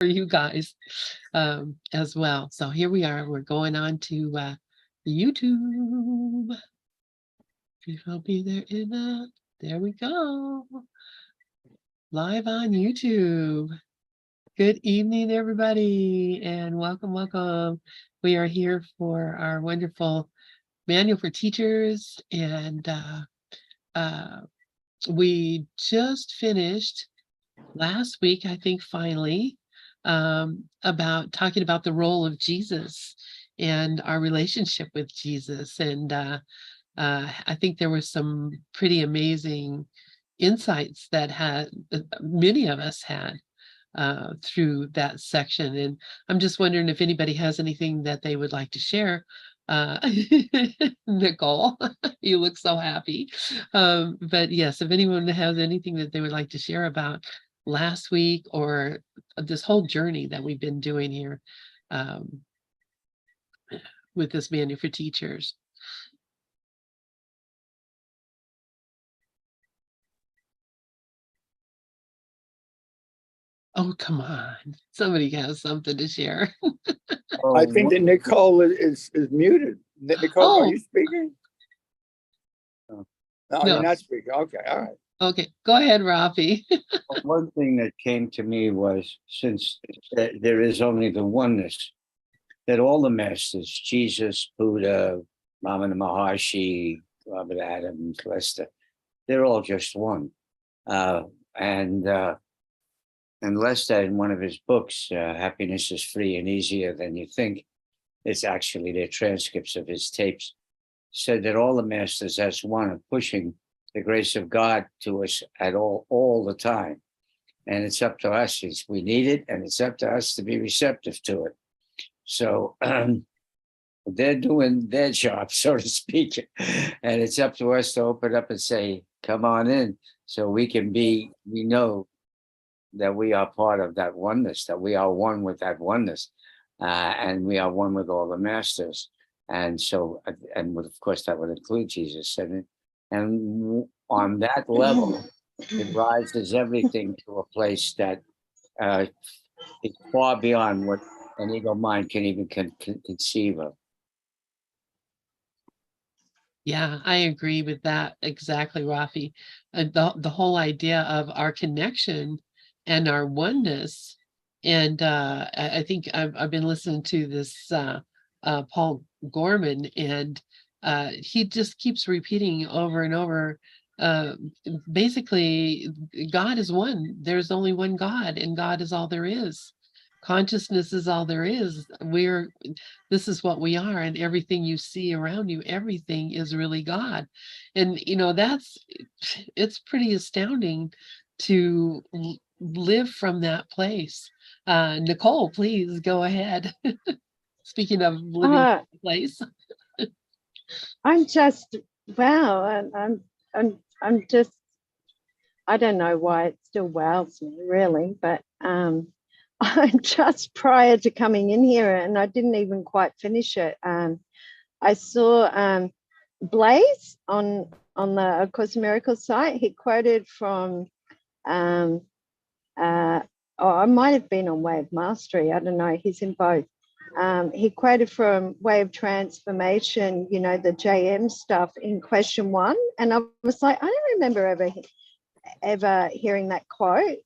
for you guys as well. So here we are. We're going on to YouTube. Please I'll be there in there we go. Live on YouTube. Good evening, everybody, and welcome, welcome. We are here for our wonderful manual for teachers, and we just finished last week, I think, finally, about talking about the role of Jesus and our relationship with Jesus. And I think there were some pretty amazing insights that many of us had through that section. And I'm just wondering if anybody has anything that they would like to share. Nicole, you look so happy. But yes, if anyone has anything that they would like to share about last week or this whole journey that we've been doing here with this manual for teachers. Oh, come on. Somebody has something to share. I think that Nicole is muted. Nicole, are you speaking? No, you're not speaking. Okay, all right. Okay, go ahead, Rafi. One thing that came to me was, since there is only the oneness, that all the masters, Jesus, Buddha, Ramana Maharshi, Robert Adams, Lester, they're all just one. And Lester, in one of his books, Happiness is Free and Easier Than You Think, it's actually their transcripts of his tapes, said that all the masters as one are pushing the grace of God to us at all the time. And it's up to us. We need it, and it's up to us to be receptive to it. So they're doing their job, so to speak. And it's up to us to open up and say, come on in, so we know that we are part of that oneness, that we are one with that oneness, and we are one with all the masters. And so, and of course, that would include Jesus. And on that level, it rises everything to a place that is far beyond what an ego mind can even conceive of. Yeah, I agree with that exactly, Rafi. The whole idea of our connection and our oneness. And I think I've been listening to this Paul Gorman, and he just keeps repeating over and over, basically, God is one. There's only one God, and God is all there is. Consciousness is all there is. This is what we are, and everything you see around you, everything is really God. And it's pretty astounding to live from that place. Nicole, please go ahead. Speaking of living in a place. I'm just, wow, and I'm just, I don't know why it still wows me really, but I'm just, prior to coming in here, and I didn't even quite finish it, I saw Blaze on the A Course in Miracles site. He quoted from, it might have been on Way of Mastery, I don't know, he's in both. He quoted from Way of Transformation, the JM stuff in question 1. And I was like, I don't remember ever hearing that quote.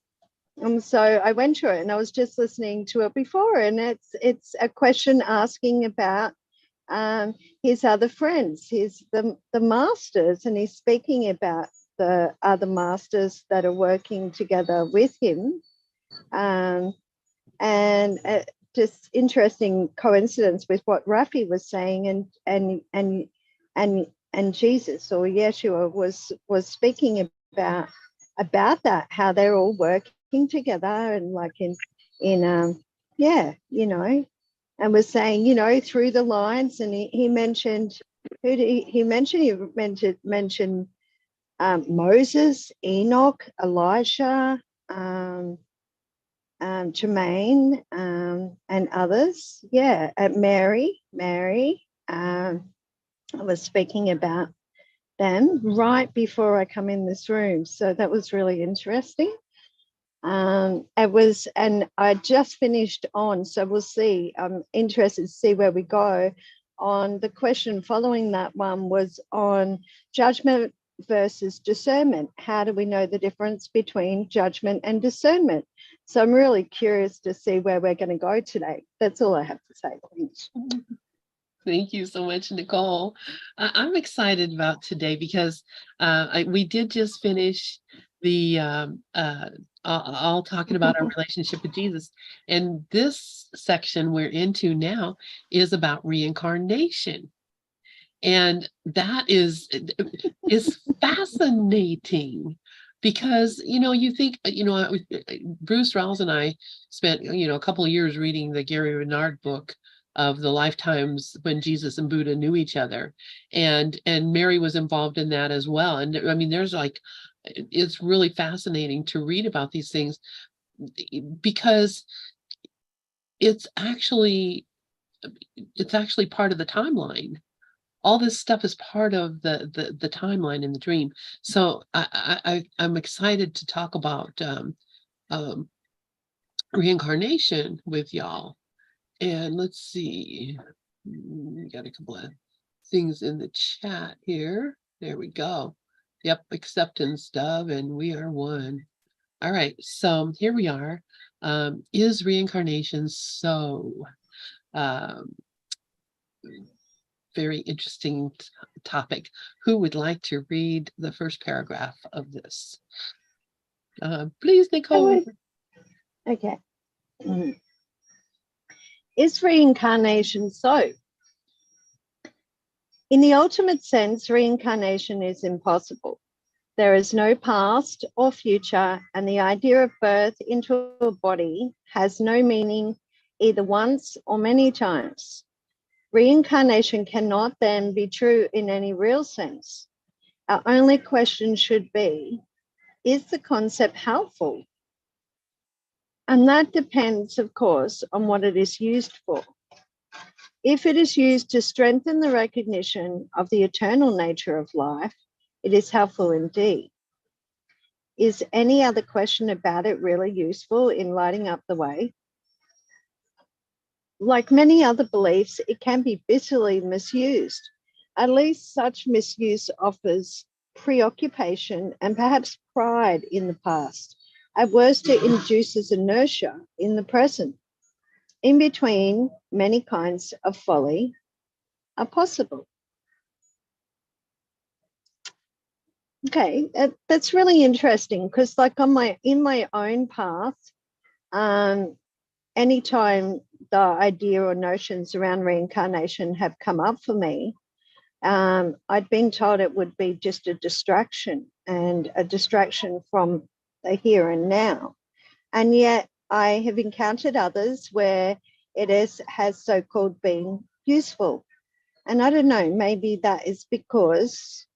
So I went to it, and I was just listening to it before, and it's a question asking about his other friends, the masters, and he's speaking about the other masters that are working together with him. And just interesting coincidence with what Rafi was saying, and Jesus, or Yeshua, was speaking about that, how they're all working together, and like and was saying, through the lines. And he mentioned, who did he mention? He mentioned Moses, Enoch, Elijah, Jermaine, and others. Mary I was speaking about them right before I come in this room, so that was really interesting. And I just finished on, so we'll see. I'm interested to see where we go. On the question following that one was on judgment versus discernment. How do we know the difference between judgment and discernment? So I'm really curious to see where we're going to go today. That's all I have to say. Thanks. Thank you so much, Nicole. I'm excited about today because we did just finish the all talking about our relationship with Jesus. And this section we're into now is about reincarnation. And that is fascinating because, you think, Bruce Rawls and I spent, a couple of years reading the Gary Renard book of the lifetimes when Jesus and Buddha knew each other. And Mary was involved in that as well. And I mean, it's really fascinating to read about these things because it's actually part of the timeline. All this stuff is part of the timeline in the dream. So I'm excited to talk about reincarnation with y'all. And let's see, we got a couple of things in the chat here. There we go. Yep, acceptance, Dove, and we are one. All right, so here we are. Is reincarnation so? Very interesting topic. Who would like to read the first paragraph of this? Please, Nicole. Okay. Is reincarnation so? In the ultimate sense, reincarnation is impossible. There is no past or future, and the idea of birth into a body has no meaning either once or many times. Reincarnation cannot then be true in any real sense. Our only question should be, is the concept helpful? And that depends, of course, on what it is used for. If it is used to strengthen the recognition of the eternal nature of life, it is helpful indeed. Is any other question about it really useful in lighting up the way? Like many other beliefs, it can be bitterly misused. At least such misuse offers preoccupation and perhaps pride in the past. At worst, it induces inertia in the present. In between, many kinds of folly are possible. Okay, that's really interesting because, like, in my own path, anytime the idea or notions around reincarnation have come up for me, I'd been told it would be just a distraction and a distraction from the here and now. And yet I have encountered others where it has so-called been useful. And I don't know, maybe that is because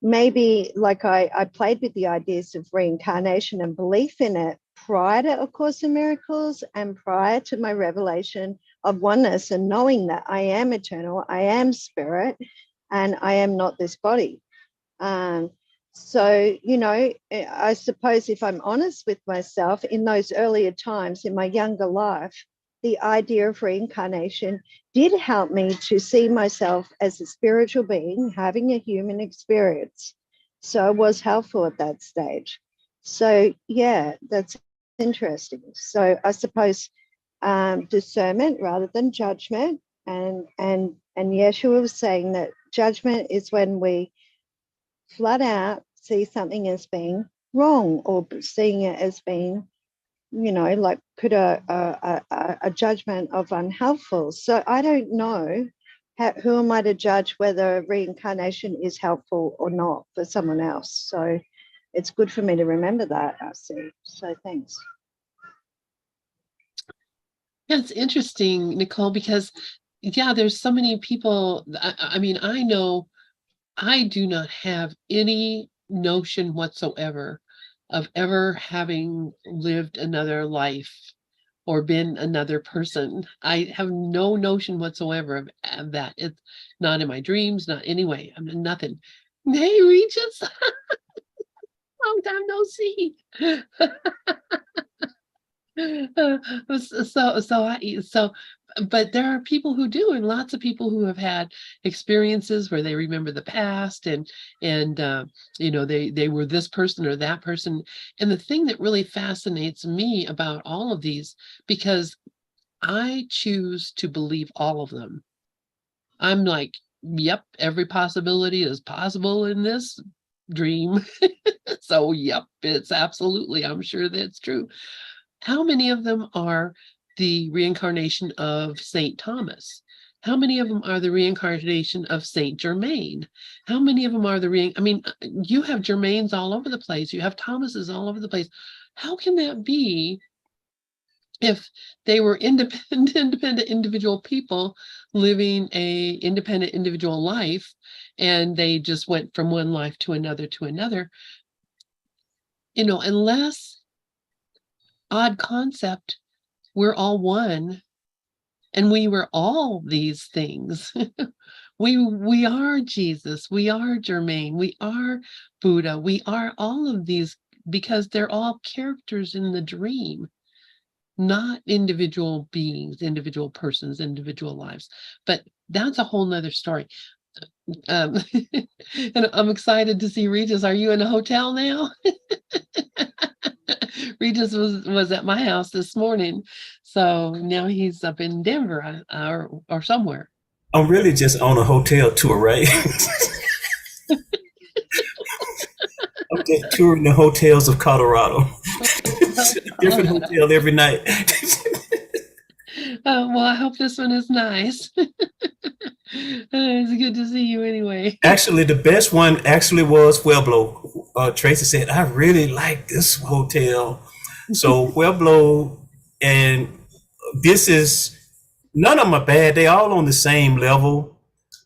maybe like I played with the ideas of reincarnation and belief in it prior to A Course in Miracles and prior to my revelation of oneness and knowing that I am eternal, I am spirit, and I am not this body. So, I suppose if I'm honest with myself, in those earlier times in my younger life, the idea of reincarnation did help me to see myself as a spiritual being having a human experience. So it was helpful at that stage. So, yeah, that's interesting. So I suppose discernment rather than judgment. And Yeshua was saying that judgment is when we flat out see something as being wrong or seeing it as being, like put a judgment of unhelpful. So I don't know who am I to judge whether reincarnation is helpful or not for someone else. So it's good for me to remember that, I see. So thanks. Yeah, it's interesting, Nicole, because there's so many people. I mean, I know I do not have any notion whatsoever of ever having lived another life or been another person. I have no notion whatsoever of that. It's not in my dreams, not anyway. I mean, nothing. Hey, Regis. Long time no see. But there are people who do, and lots of people who have had experiences where they remember the past, and they were this person or that person. And the thing that really fascinates me about all of these, because I choose to believe all of them. I'm like, yep, every possibility is possible in this dream. So yep, it's absolutely, I'm sure that's true. How many of them are the reincarnation of Saint Thomas? How many of them are the reincarnation of Saint Germain? How many of them are you have Germains all over the place. You have Thomases all over the place. How can that be if they were independent individual people living a independent individual life, and they just went from one life to another, unless, odd concept, we're all one, and we were all these things. We are Jesus, we are Germain, we are Buddha, we are all of these, because they're all characters in the dream, not individual beings, individual persons, individual lives. But that's a whole nother story. And I'm excited to see Regis. Are you in a hotel now? Regis was at my house this morning, so now he's up in Denver or somewhere. I'm really just on a hotel tour, right? I'm just touring the hotels of Colorado. Different hotel every night. Well, I hope this one is nice. It's good to see you anyway. Actually, the best one actually was Pueblo. Tracy said, I really like this hotel. So Pueblo, and this is, none of them are bad. They all on the same level.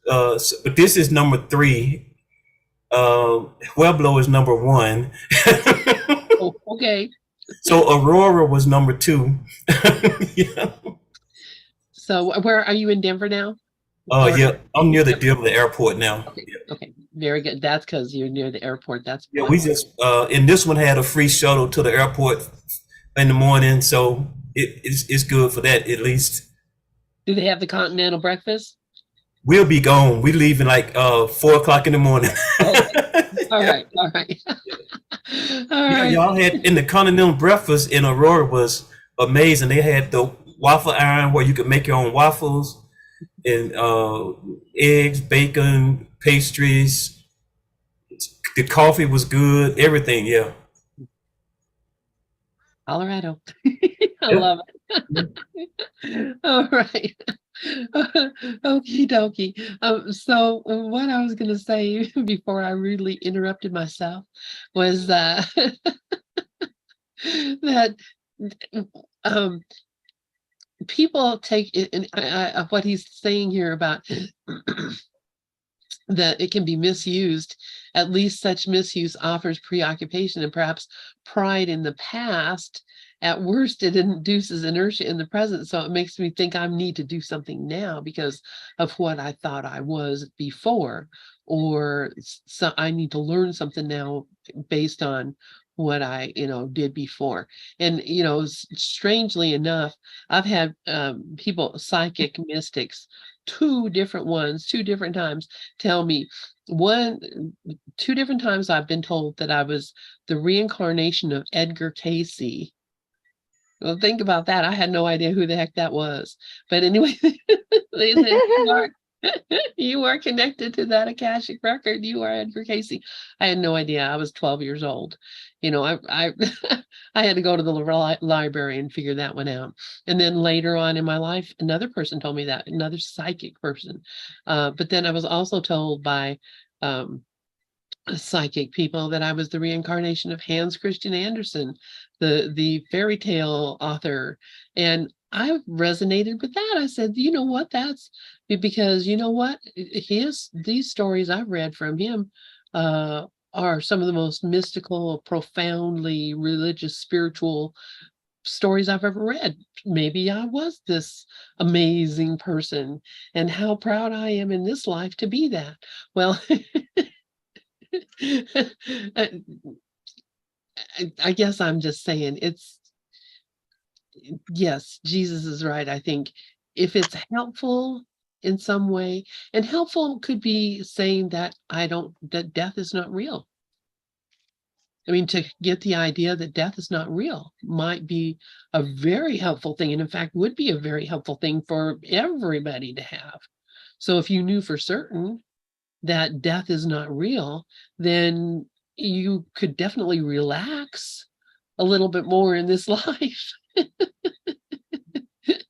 But this is number 3. Pueblo is number 1. Oh, okay. So Aurora was number 2. Yeah. So where are you, in Denver now? Oh, yeah. I'm near the Denver airport now. Okay. Okay. Very good. That's because you're near the airport. That's Yeah. We just and this one had a free shuttle to the airport in the morning, so it's good for that at least. Do they have the continental breakfast? We'll be gone. We leaving like 4:00 in the morning. Okay. All right. All right. All Yeah, right. y'all had in the continental breakfast in Aurora was amazing. They had the waffle iron where you could make your own waffles, and eggs, bacon, pastries. The coffee was good. Everything, yeah. Colorado. I Yeah. love it. All right. Okie dokie. So what I was going to say before I rudely interrupted myself was that people take it, and what he's saying here about that it can be misused. At least such misuse offers preoccupation and perhaps pride in the past. At worst, it induces inertia in the present. So it makes me think I need to do something now because of what I thought I was before, or so I need to learn something now based on what I, did before. And, strangely enough, I've had people, psychic mystics, 2 different ones, 2 different times, tell me 2 different times I've been told that I was the reincarnation of Edgar Casey. Well, think about that. I had no idea who the heck that was. But anyway, they said, you are connected to that Akashic record. You are Edgar Casey. I had no idea. I was 12 years old. I I had to go to the library and figure that one out. And then later on in my life, another person told me that, another psychic person. But then I was also told by psychic people that I was the reincarnation of Hans Christian Andersen, the fairy tale author. And I resonated with that. I said, you know what, that's because these stories I've read from him are some of the most mystical, profoundly religious, spiritual stories I've ever read. Maybe I was this amazing person, and how proud I am in this life to be that. Well, I guess I'm just saying yes, Jesus is right. I think if it's helpful in some way, and helpful could be saying that that death is not real. I mean, to get the idea that death is not real might be a very helpful thing, and in fact would be a very helpful thing for everybody to have. So if you knew for certain that death is not real, then you could definitely relax a little bit more in this life.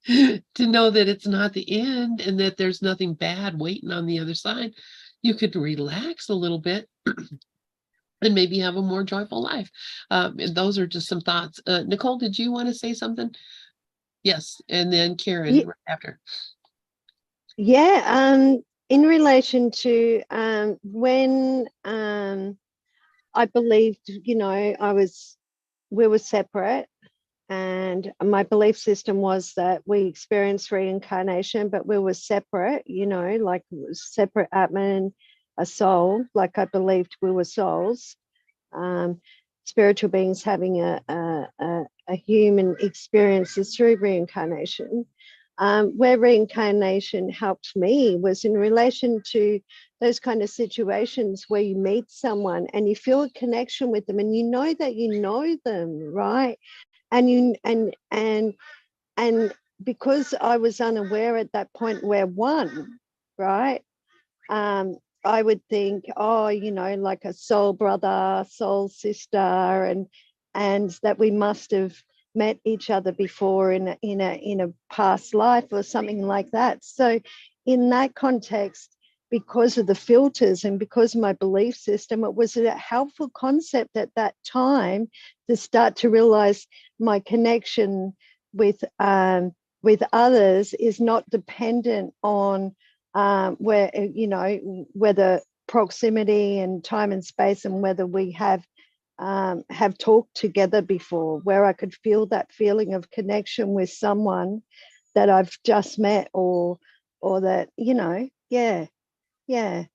To know that it's not the end and that there's nothing bad waiting on the other side. You could relax a little bit and maybe have a more joyful life. And those are just some thoughts. Nicole, did you want to say something? Yes, and then Karen Ye- right after. Yeah, in relation to when I believed, we were separate, and my belief system was that we experienced reincarnation, but we were separate, like separate atma and a soul. Like I believed we were souls, spiritual beings having a human experiences through reincarnation. Where reincarnation helped me was in relation to those kind of situations where you meet someone and you feel a connection with them, and you know that you know them, right? And you and because I was unaware at that point we're one, right? I would think, oh, like a soul brother, soul sister, and that we must have met each other before in a past life or something like that. So in that context, because of the filters and because of my belief system, it was a helpful concept at that time to start to realize my connection with others is not dependent on whether proximity and time and space, and whether we have talked together before, where I could feel that feeling of connection with someone that I've just met, or that, yeah.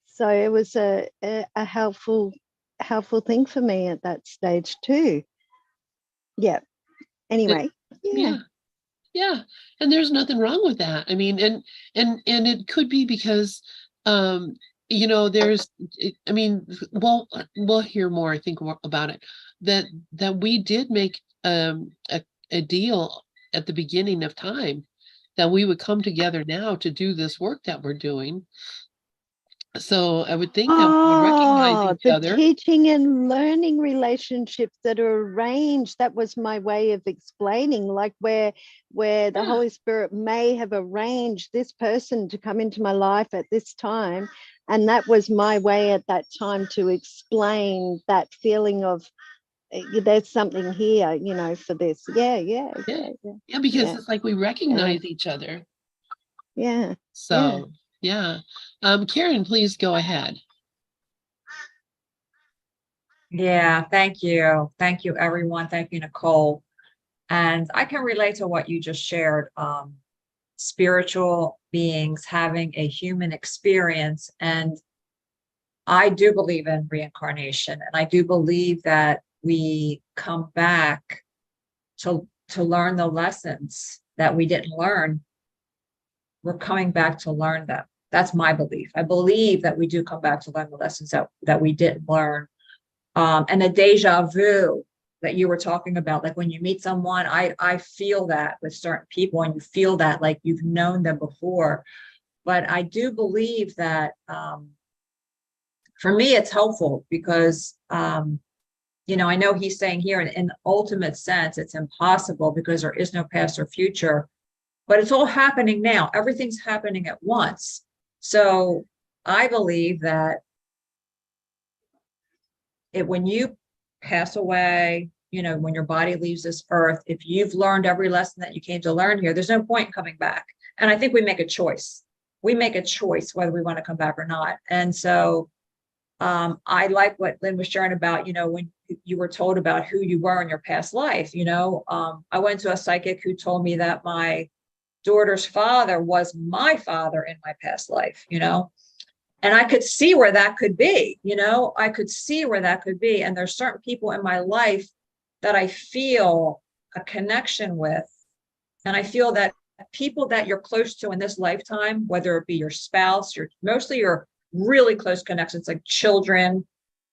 So it was a helpful thing for me at that stage too. Yeah. Anyway, yeah. Yeah, and there's nothing wrong with that. I mean, and it could be because I mean, we'll hear more, I think, more about it, that we did make a deal at the beginning of time that we would come together now to do this work that we're doing. So I would think that we would recognize each The other. teaching and learning relationships that are arranged. That was my way of explaining, like where the Yeah. Holy Spirit may have arranged this person to come into my life at this time. And that was my way at that time to explain that feeling of there's something here, for this. Yeah. Yeah, because Yeah. it's like we recognize each other. Yeah. So yeah. Karen, please go ahead. Yeah, thank you. Thank you, everyone. Thank you, Nicole. And I can relate to what you just shared. Spiritual beings having a human experience. And I do believe in reincarnation. And I do believe that we come back to learn the lessons that we didn't learn. We're coming back to learn them. That's my belief. I believe that we do come back to learn the lessons that we didn't learn. And the deja vu that you were talking about, like when you meet someone, I feel that with certain people, and you feel that like you've known them before. But I do believe that for me, it's helpful because, I know he's saying here in the ultimate sense, it's impossible because there is no past or future, but it's all happening now. Everything's happening at once. So I believe that when you pass away, when your body leaves this earth, if you've learned every lesson that you came to learn here, there's no point in coming back. And I think we make a choice. We make a choice whether we want to come back or not. And so I like what Lynn was sharing about, when you were told about who you were in your past life. I went to a psychic who told me that my daughter's father was my father in my past life, And I could see where that could be, I could see where that could be. And there's certain people in my life that I feel a connection with. And I feel that people that you're close to in this lifetime, whether it be your spouse, mostly your really close connections, like children,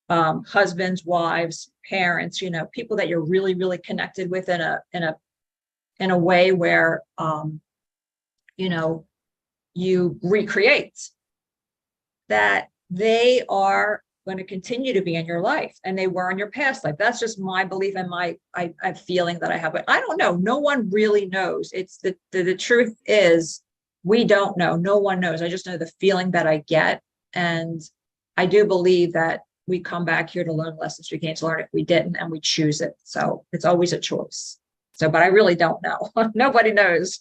husbands, wives, parents, people that you're really, really connected with in a way where, you recreate, that they are going to continue to be in your life, and they were in your past life. That's just my belief and my feeling that I have. But I don't know. No one really knows. It's the truth is, we don't know. No one knows. I just know the feeling that I get, and I do believe that we come back here to learn lessons we can't learn if we didn't, and we choose it. So it's always a choice. So, but I really don't know. Nobody knows.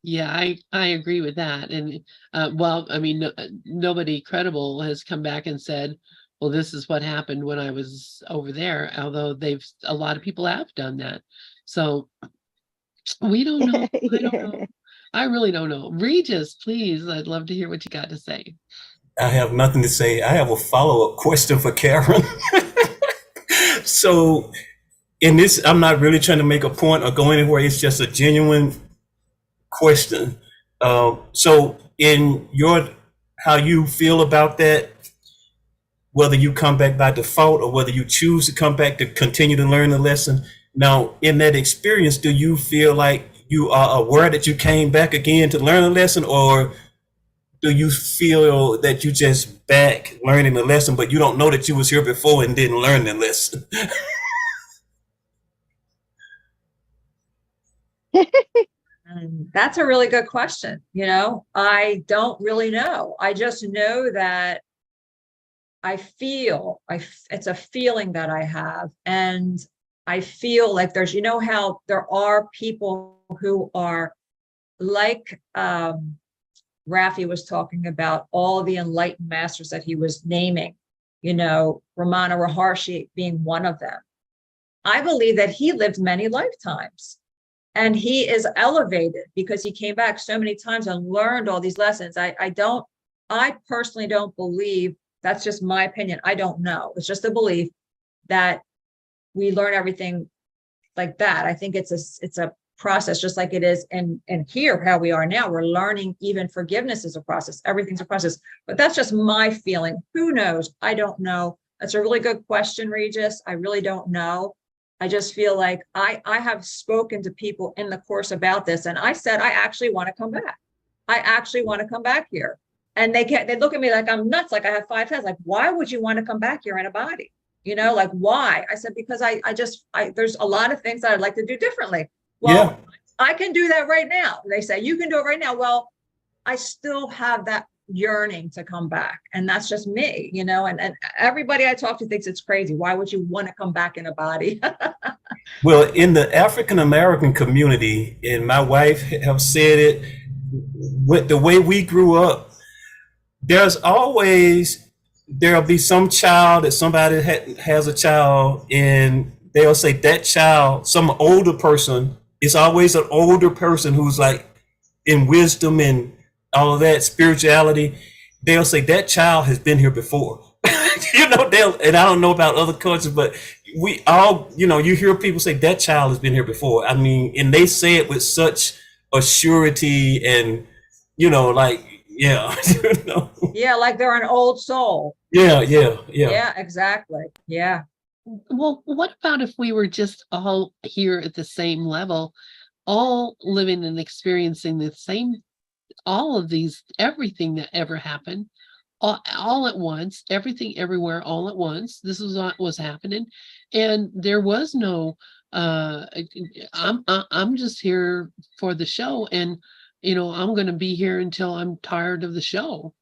Yeah, I agree with that. And well, I mean, nobody credible has come back and said, well, this is what happened when I was over there, although a lot of people have done that. So we don't know. I don't know. I really don't know. Regis, please, I'd love to hear what you got to say. I have nothing to say. I have a follow-up question for Karen. So in this, I'm not really trying to make a point or go anywhere. It's just a genuine question. So in how you feel about that, whether you come back by default or whether you choose to come back to continue to learn the lesson. Now, in that experience, do you feel like you are aware that you came back again to learn a lesson, or do you feel that you just back learning the lesson, but you don't know that you was here before and didn't learn the lesson? That's a really good question. I don't really know. I just know that it's a feeling that I have. And I feel like there's, how there are people who are like, Raffi was talking about all the enlightened masters that he was naming, Ramana Maharshi being one of them. I believe that he lived many lifetimes. And he is elevated because he came back so many times and learned all these lessons. I personally don't believe, that's just my opinion. I don't know. It's just a belief that we learn everything like that. I think it's a process, just like it is in here, how we are now. We're learning, even forgiveness is a process. Everything's a process. But that's just my feeling. Who knows? I don't know. That's a really good question, Regis. I really don't know. I just feel like I have spoken to people in the course about this, and I said, I actually want to come back. I actually want to come back here. And they look at me like I'm nuts, like I have 5 heads. Like, why would you want to come back here in a body? Like, why? I said, because there's a lot of things that I'd like to do differently. Well, yeah. I can do that right now. They say, you can do it right now. Well, I still have that yearning to come back, and that's just me, and everybody I talk to thinks it's crazy. Why would you want to come back in a body? Well, in the African American community, and my wife have said it, with the way we grew up, there'll be some child that somebody has a child, and they'll say that child, some older person, it's always an older person who's like in wisdom and all of that spirituality. They'll say that child has been here before. And I don't know about other cultures, but we all, you hear people say that child has been here before. I mean, and they say it with such a surety and, like, yeah. Yeah, like they're an old soul. Yeah, exactly. Yeah. Well, what about if we were just all here at the same level, all living and experiencing the same, all of these, everything that ever happened, all at once, everything everywhere all at once. This was what was happening, and there was no I'm just here for the show, and I'm going to be here until I'm tired of the show,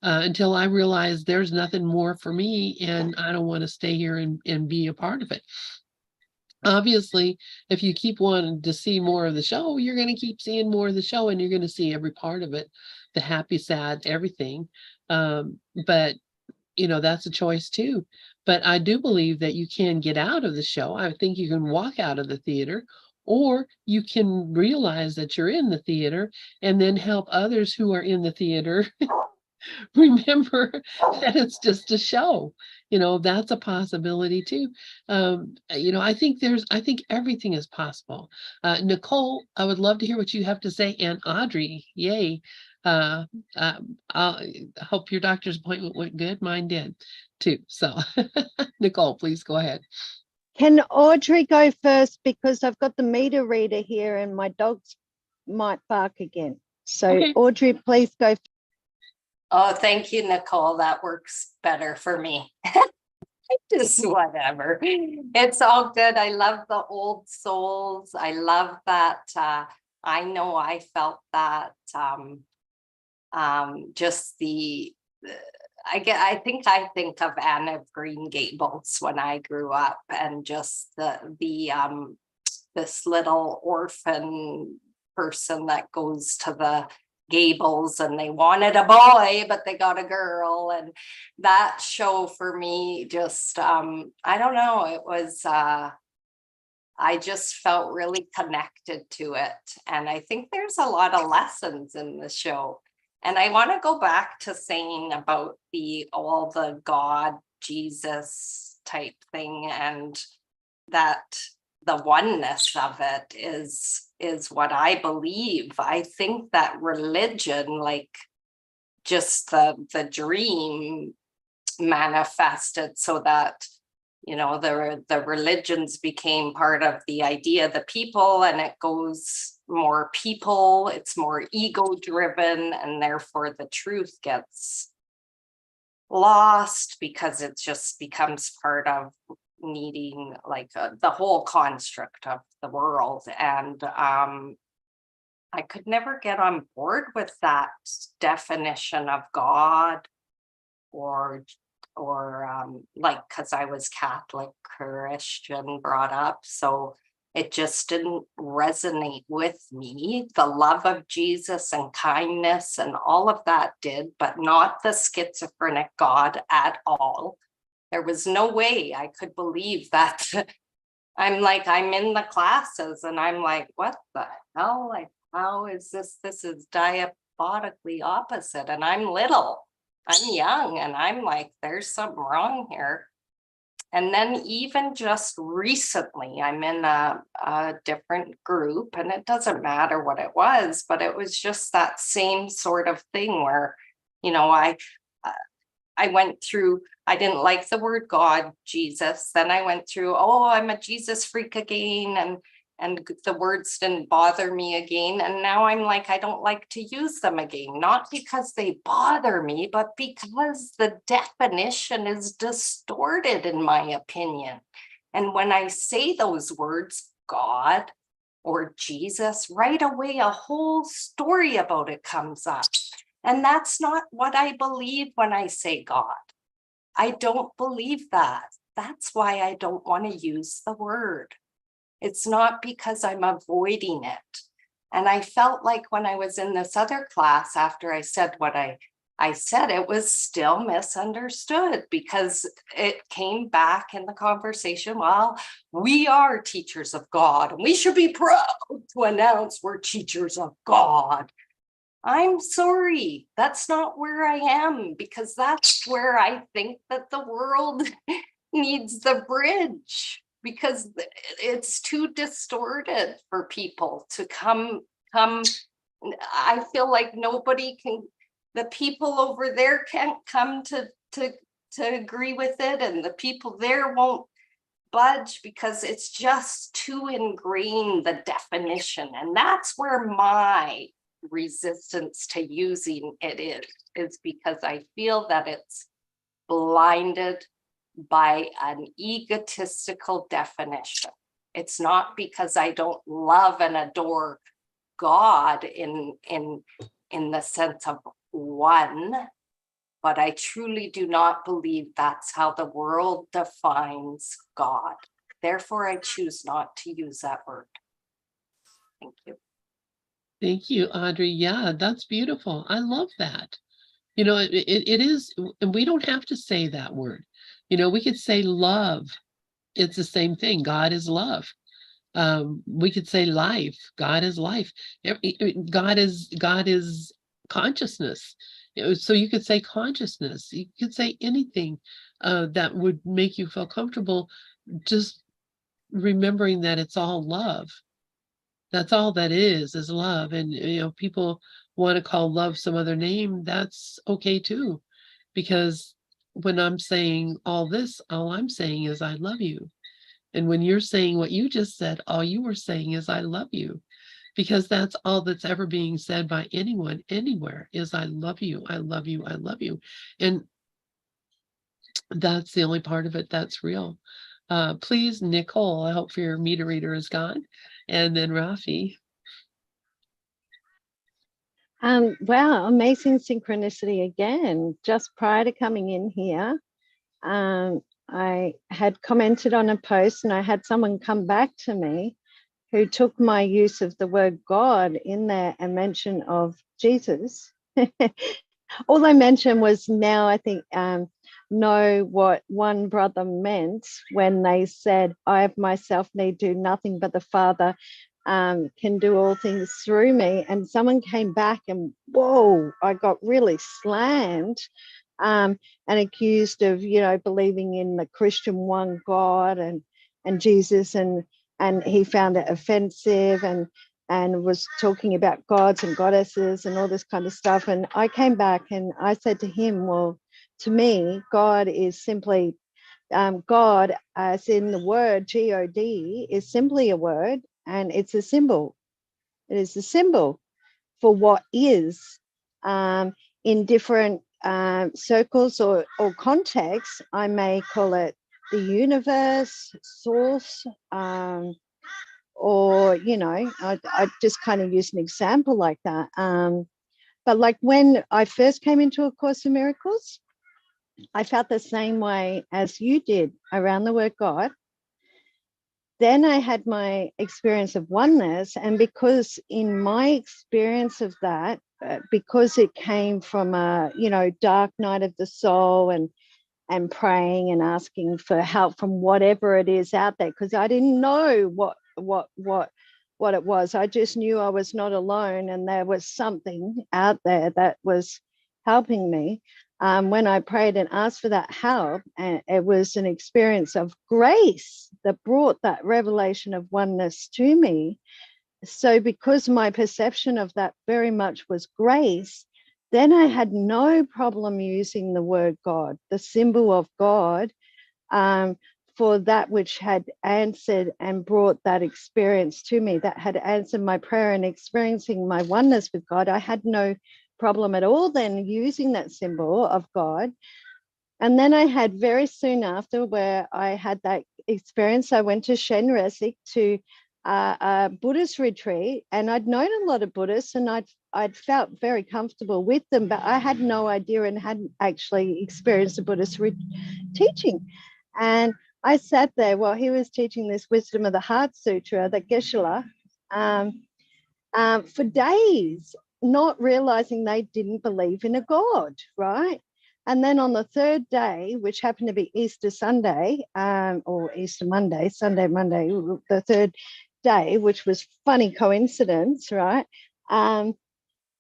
until I realize there's nothing more for me, and I don't want to stay here and be a part of it. Obviously, if you keep wanting to see more of the show, you're going to keep seeing more of the show, and you're going to see every part of it, the happy, sad, everything. But that's a choice too. But I do believe that you can get out of the show. I think you can walk out of the theater, or you can realize that you're in the theater and then help others who are in the theater remember that it's just a show. That's a possibility too. I think everything is possible. Nicole, I would love to hear what you have to say. And Audrey, yay. I hope your doctor's appointment went good. Mine did too. So Nicole, please go ahead. Can Audrey go first, because I've got the meter reader here and my dogs might bark again. So Okay. Audrey, please go. Oh, thank you, Nicole. That works better for me. Just whatever. It's all good. I love the old souls. I love that. I know I felt that. Just I think of Anne of Green Gables when I grew up, and just this little orphan person that goes to the Gables, and they wanted a boy but they got a girl, and that show for me just I don't know, it was I just felt really connected to it, and I think there's a lot of lessons in the show. And I want to go back to saying about all the God, Jesus type thing, and that the oneness of it is what I believe. I think that religion, like just the dream, manifested so that the religions became part of the idea of the people, and it goes more people, it's more ego driven, and therefore the truth gets lost because it just becomes part of needing like the whole construct of the world. And I could never get on board with that definition of God, or like, because I was Catholic Christian brought up, so it just didn't resonate with me. The love of Jesus and kindness and all of that did, but not the schizophrenic God at all. There was no way I could believe that. I'm in the classes and I'm like, what the hell? Like, how is this? This is diabolically opposite. And I'm little, I'm young, and I'm like, there's something wrong here. And then even just recently, I'm in a different group, and it doesn't matter what it was, but it was just that same sort of thing where, I went through, I didn't like the word God, Jesus. Then I went through, oh, I'm a Jesus freak again. And the words didn't bother me again. And now I'm like, I don't like to use them again, not because they bother me, but because the definition is distorted, in my opinion. And when I say those words, God or Jesus, right away, a whole story about it comes up. And that's not what I believe when I say God. I don't believe that. That's why I don't want to use the word. It's not because I'm avoiding it. And I felt like when I was in this other class, after I said what I said, it was still misunderstood, because it came back in the conversation. Well, we are teachers of God, and we should be proud to announce we're teachers of God. I'm sorry, that's not where I am, because that's where I think that the world needs the bridge, because it's too distorted for people to come. I feel like nobody can, the people over there can't come to agree with it, and the people there won't budge because it's just too ingrained, the definition. And that's where my resistance to using it is because I feel that it's blinded by an egotistical definition. It's not because I don't love and adore God in the sense of one, but I truly do not believe that's how the world defines God. Therefore, I choose not to use that word. Thank you. Thank you, Audrey. Yeah, that's beautiful. I love that. It is, and we don't have to say that word. We could say love. It's the same thing. God is love. We could say life. God is life. God is consciousness. So you could say consciousness. You could say anything that would make you feel comfortable. Just remembering that it's all love. That's all that is love. And people want to call love some other name. That's okay too, because when I'm saying all this, all I'm saying is I love you. And when you're saying what you just said, all you were saying is I love you, because that's all that's ever being said by anyone anywhere is I love you, I love you, I love you. And that's the only part of it that's real. Please, Nicole, I hope your meter reader is gone. And then Rafi. Wow, amazing synchronicity again. Just prior to coming in here, I had commented on a post and I had someone come back to me who took my use of the word God in there and mention of Jesus. All I mentioned was now I think know what one brother meant when they said, I of myself need do nothing, but the Father can do all things through me. And someone came back and whoa, I got really slammed and accused of, believing in the Christian one God and Jesus, and he found it offensive and was talking about gods and goddesses and all this kind of stuff. And I came back and I said to him, well, to me, God is simply God, as in the word God, is simply a word, and it's a symbol. It is a symbol for what is. In different circles or contexts, I may call it the universe, source, or I just kind of use an example like that. But like when I first came into A Course in Miracles, I felt the same way as you did around the word God. Then I had my experience of oneness, and because in my experience of that, because it came from a dark night of the soul and praying and asking for help from whatever it is out there, because I didn't know what it was. I just knew I was not alone and there was something out there that was helping me. When I prayed and asked for that help, and it was an experience of grace that brought that revelation of oneness to me. So because my perception of that very much was grace, then I had no problem using the word God, the symbol of God, for that which had answered and brought that experience to me, that had answered my prayer and experiencing my oneness with God. I had no problem at all then using that symbol of God. And then I had very soon after, where I had that experience, I went to Shen Resik to a Buddhist retreat, and I'd known a lot of Buddhists and I'd felt very comfortable with them, but I had no idea and hadn't actually experienced a Buddhist teaching. And I sat there while he was teaching this Wisdom of the Heart Sutra, the Geshe-la, for days, not realizing they didn't believe in a God, right? And then on the third day, which happened to be Easter Sunday, or Easter Monday, Sunday, Monday, the third day, which was funny coincidence, right?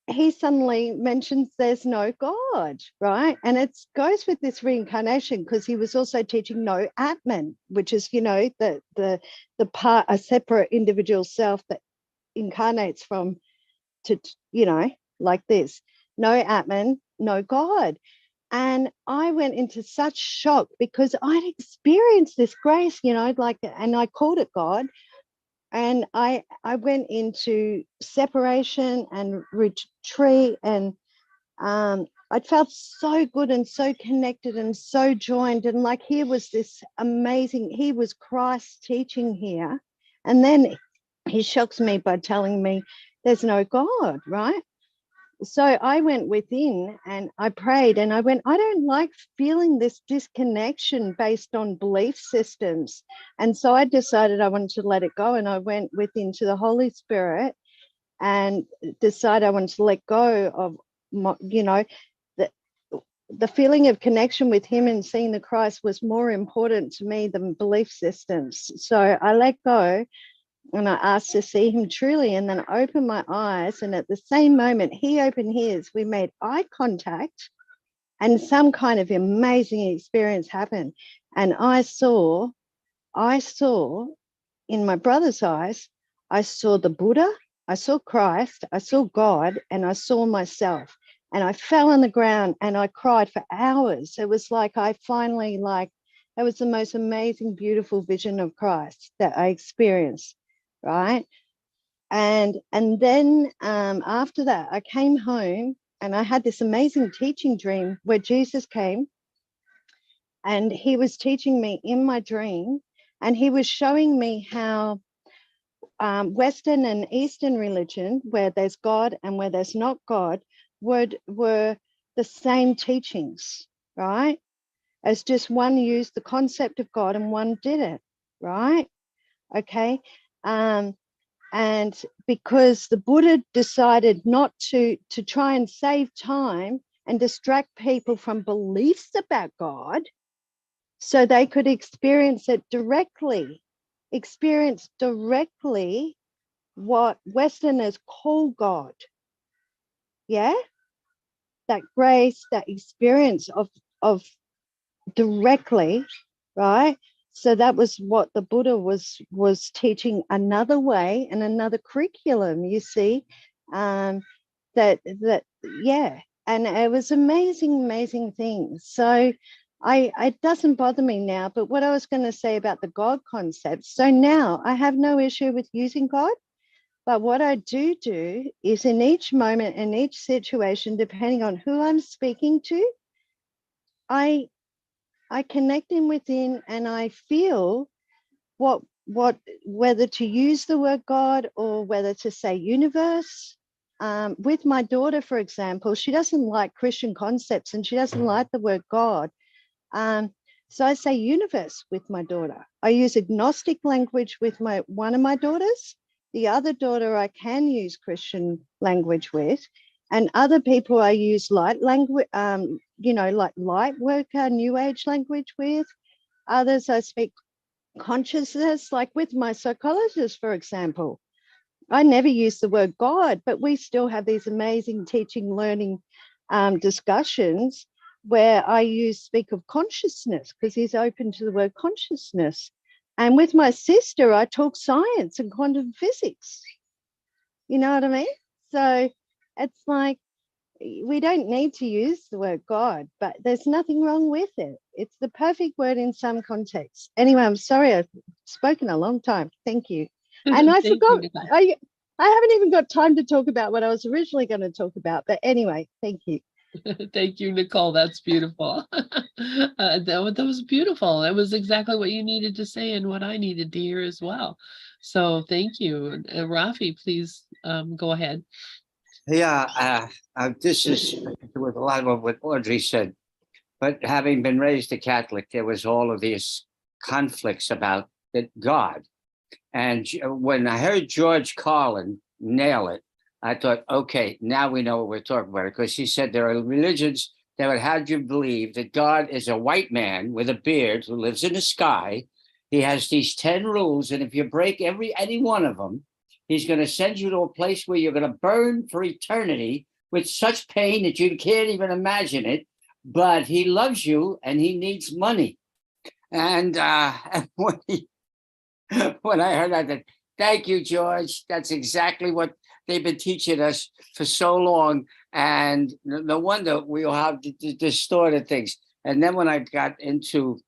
He suddenly mentions there's no God, right? And it goes with this reincarnation, because he was also teaching no Atman, which is, the part, a separate individual self that incarnates from to, like this, no Atman, no God. And I went into such shock because I'd experienced this grace, and I called it God. And I went into separation and retreat, and I felt so good and so connected and so joined. And like, here was this amazing, he was Christ teaching here. And then he shocks me by telling me there's no God, right? So I went within and I prayed and I went, I don't like feeling this disconnection based on belief systems. And so I decided I wanted to let it go. And I went within to the Holy Spirit and decided I wanted to let go of, the feeling of connection with him and seeing the Christ was more important to me than belief systems. So I let go. and I asked to see him truly, and then I opened my eyes, and at the same moment he opened his, we made eye contact, and some kind of amazing experience happened. And I saw in my brother's eyes, I saw the Buddha, I saw Christ, I saw God, and I saw myself. And I fell on the ground and I cried for hours. It was like I finally, it was the most amazing, beautiful vision of Christ that I experienced, right? And then after that, I came home and I had this amazing teaching dream where Jesus came and he was teaching me in my dream, and he was showing me how Western and Eastern religion, where there's God and where there's not God, were the same teachings, right? As just one used the concept of God and one didn't, right? Okay. And because the Buddha decided not to try and save time and distract people from beliefs about God, so they could experience directly what Westerners call God. Yeah, that grace, that experience of directly, right? So that was what the Buddha was teaching, another way and another curriculum, you see, that yeah, and it was amazing things. So it doesn't bother me now. But what I was going to say about the God concept, so now I have no issue with using God. But what I do is in each moment, in each situation, depending on who I'm speaking to, I connect in within and I feel what whether to use the word God or whether to say universe. With my daughter, for example, she doesn't like Christian concepts and she doesn't like the word God. So I say universe with my daughter. I use agnostic language with one of my daughters. The other daughter I can use Christian language with, and other people I use light language, like light worker, new age language with. Others I speak consciousness, like with my psychologist, for example. I never use the word God, but we still have these amazing teaching, learning discussions where I speak of consciousness because he's open to the word consciousness. And with my sister, I talk science and quantum physics. You know what I mean? So it's like, we don't need to use the word God, but there's nothing wrong with it. It's the perfect word in some contexts. Anyway, I'm sorry I've spoken a long time. Thank you. And I Thank you, forgot, Nicole. I haven't even got time to talk about what I was originally going to talk about. But anyway, thank you. Thank you, Nicole. That's beautiful. That was beautiful. It was exactly what you needed to say and what I needed to hear as well. So thank you. Rafi, please go ahead. Yeah, this is with a lot of what Audrey said. But having been raised a Catholic, there was all of these conflicts about God. And when I heard George Carlin nail it, I thought, okay, now we know what we're talking about. Because he said there are religions that would have you believe that God is a white man with a beard who lives in the sky. He has these 10 rules, and if you break any one of them, he's going to send you to a place where you're going to burn for eternity with such pain that you can't even imagine it. But he loves you and he needs money. And when I heard that, thank you, George. That's exactly what they've been teaching us for so long. And no wonder we all have distorted things. And then when I got into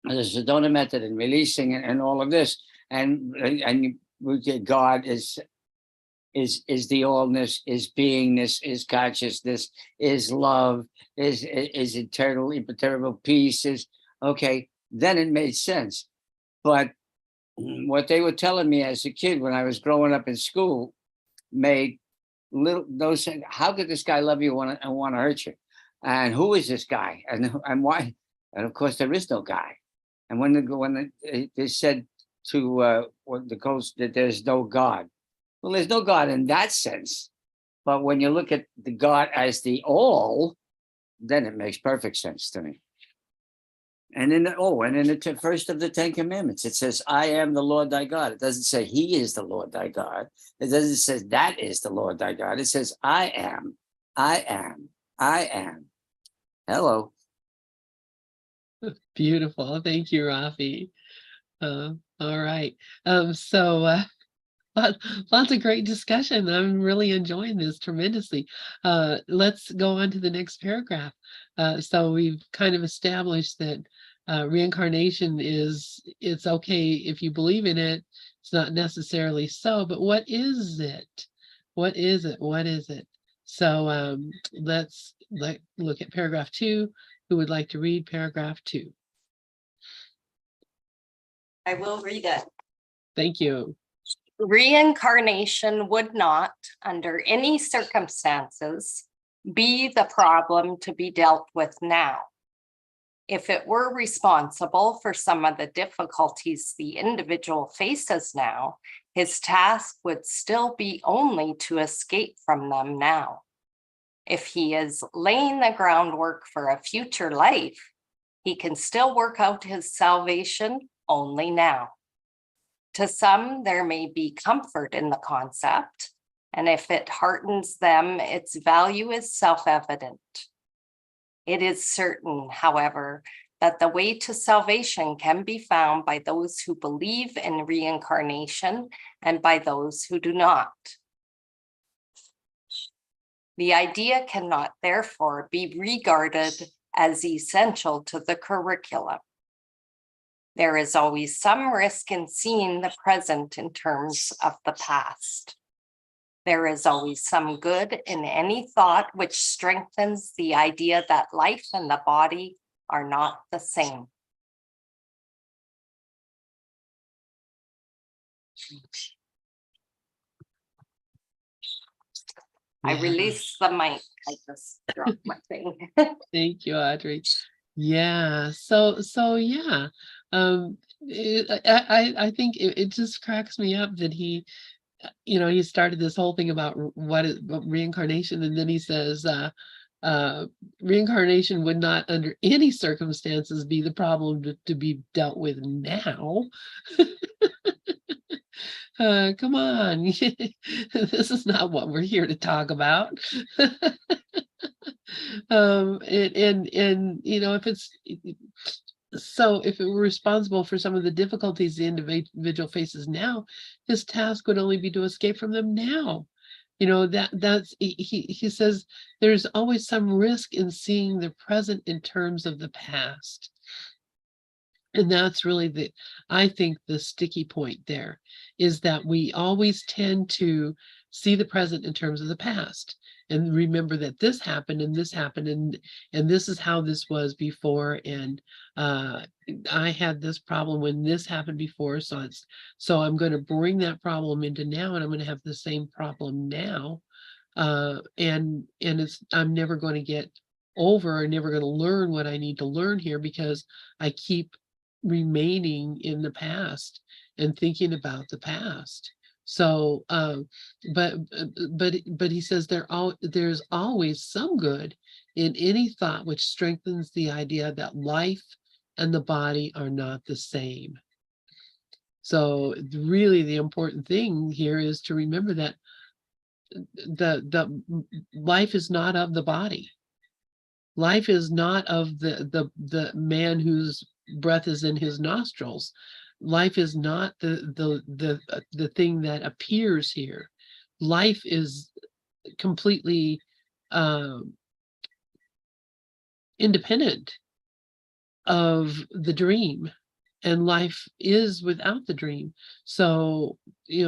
the Sedona method and releasing and all of this, and God is the allness, is beingness, is consciousness, is love, is eternal, imperturbable peace, is okay, then it made sense. But what they were telling me as a kid when I was growing up in school made no sense. How could this guy love you and want to hurt you? And who is this guy? And why? And of course, there is no guy. And when they said to the coach that there's no God, well, there's no God in that sense. But when you look at the God as the all, then it makes perfect sense to me. And in the first of the Ten Commandments, it says, I am the Lord thy God. It doesn't say he is the Lord thy God. It doesn't say that is the Lord thy God. It says, I am, I am, I am. Hello. Beautiful. Thank you, Rafi. All right. Lots of great discussion. I'm really enjoying this tremendously. Let's go on to the next paragraph. So we've kind of established that reincarnation it's okay if you believe in it. It's not necessarily so, but what is it? What is it? What is it? So let's look at paragraph 2. Who would like to read paragraph 2? I will read it. Thank you. Reincarnation would not, under any circumstances, be the problem to be dealt with now. If it were responsible for some of the difficulties the individual faces now, his task would still be only to escape from them now. If he is laying the groundwork for a future life, he can still work out his salvation only now. To some, there may be comfort in the concept, and if it heartens them, its value is self-evident. It is certain, however, that the way to salvation can be found by those who believe in reincarnation and by those who do not. The idea cannot, therefore, be regarded as essential to the curriculum. There is always some risk in seeing the present in terms of the past. There is always some good in any thought which strengthens the idea that life and the body are not the same. I Yeah. release the mic. I just dropped my thing. Thank you, Audrey. Yeah. So yeah. I think it just cracks me up that he started this whole thing about what reincarnation, and then he says reincarnation would not under any circumstances be the problem to be dealt with now. Come on. This is not what we're here to talk about. If it's so, if it were responsible for some of the difficulties the individual faces now, his task would only be to escape from them now. He says there's always some risk in seeing the present in terms of the past. And that's really I think the sticky point there is that we always tend to see the present in terms of the past and remember that this happened and this happened and this is how this was before, and I had this problem when this happened before, so I'm going to bring that problem into now, and I'm going to have the same problem now, and I'm never going to get over or never going to learn what I need to learn here because I keep remaining in the past and thinking about the past. So but he says there's always some good in any thought which strengthens the idea that life and the body are not the same. So really the important thing here is to remember that the life is not of the body. Life is not of the man whose breath is in his nostrils. Life is not the thing that appears here. Life is completely independent of the dream, and life is without the dream. So,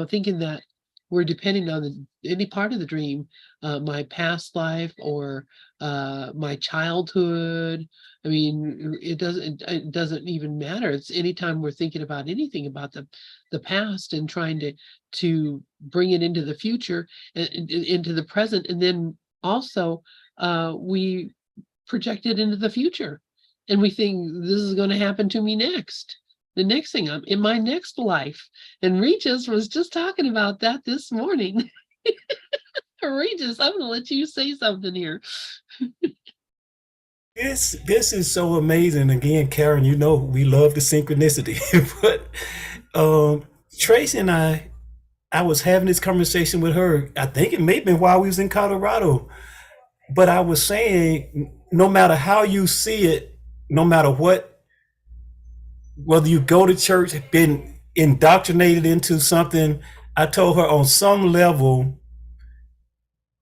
thinking that we're depending on any part of the dream, my past life or my childhood. I mean, it doesn't even matter. It's anytime we're thinking about anything about the past and trying to bring it into the future and into the present, and then also we project it into the future, and we think this is going to happen to me next. The next thing I'm in my next life. And Regis was just talking about that this morning. Regis, I'm going to let you say something here. This is so amazing. Again, Karen, you know we love the synchronicity. But Tracy and I was having this conversation with her. I think it may have been while we was in Colorado. But I was saying, no matter how you see it, no matter what, whether you go to church, been indoctrinated into something, I told her on some level,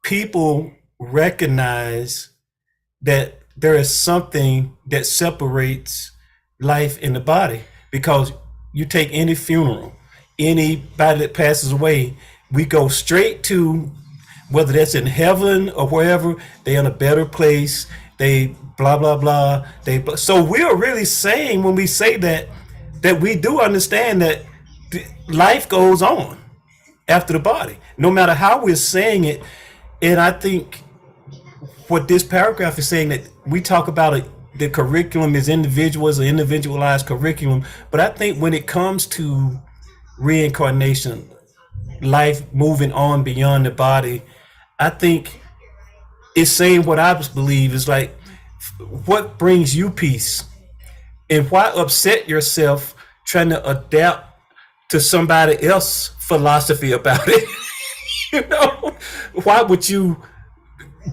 people recognize that there is something that separates life and the body, because you take any funeral, anybody that passes away, we go straight to, whether that's in heaven or wherever, they're in a better place, they blah blah blah, so we're really saying, when we say that, that we do understand that life goes on after the body, no matter how we're saying it. And I think what this paragraph is saying, that we talk about it, the curriculum is individual, as an individualized curriculum, but I think when it comes to reincarnation, life moving on beyond the body, I think it's saying what I believe is like, what brings you peace, and why upset yourself trying to adapt to somebody else's philosophy about it? You know, why would you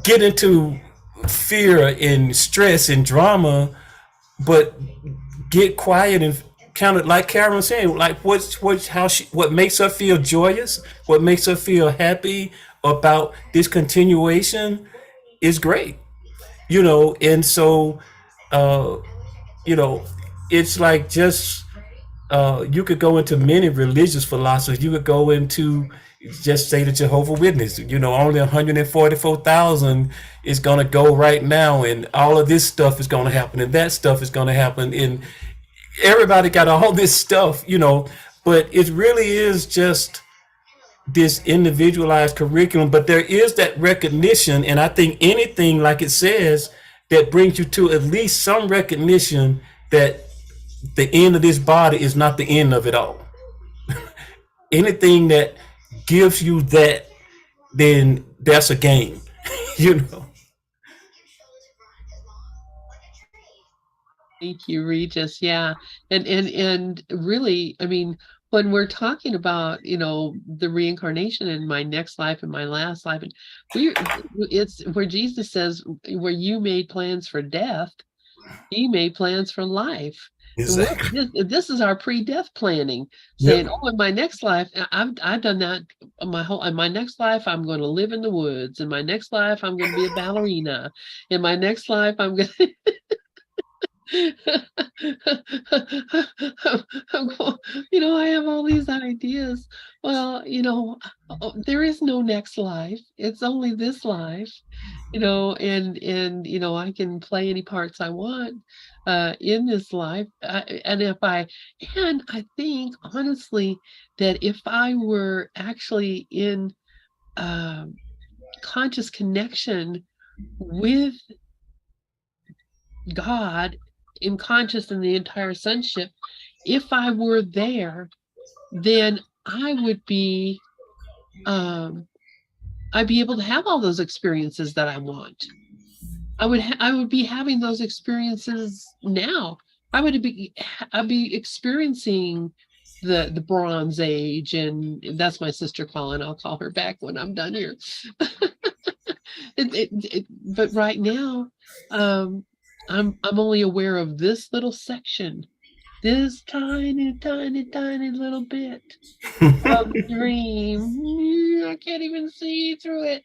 get into fear and stress and drama, but get quiet and kind of, like Karen was saying, like what makes her feel joyous, what makes her feel happy about this continuation is great, you know. And so, uh, you know, it's like, just you could go into many religious philosophies. You could go into, just say the Jehovah Witness, you know, only 144,000 is going to go right now, and all of this stuff is going to happen, and that stuff is going to happen, and everybody got all this stuff, you know. But it really is just this individualized curriculum. But there is that recognition, and I think anything, like it says, that brings you to at least some recognition that the end of this body is not the end of it all. Anything that gives you that, then that's a game, you know. Thank you, Regis. Yeah. And really, I mean, when we're talking about, you know, the reincarnation in my next life and my last life, and it's where Jesus says, where you made plans for death, he made plans for life. Exactly. This is our pre-death planning, saying, oh, in my next life, I've done that in my next life, I'm going to live in the woods. In my next life, I'm going to be a ballerina. In my next life, I'm going to you know, I have all these ideas. Well, you know, there is no next life. It's only this life, you know, and you know, I can play any parts I want in this life. And I think honestly that if I were actually in conscious connection with God, in conscious in the entire sonship, if I were there, then I would be I'd be able to have all those experiences that I want. I would be having those experiences now. I'd be experiencing the Bronze Age, and that's my sister calling. I'll call her back when I'm done here. But right now, I'm only aware of this little section, this tiny, tiny, tiny little bit of the dream. I can't even see through it.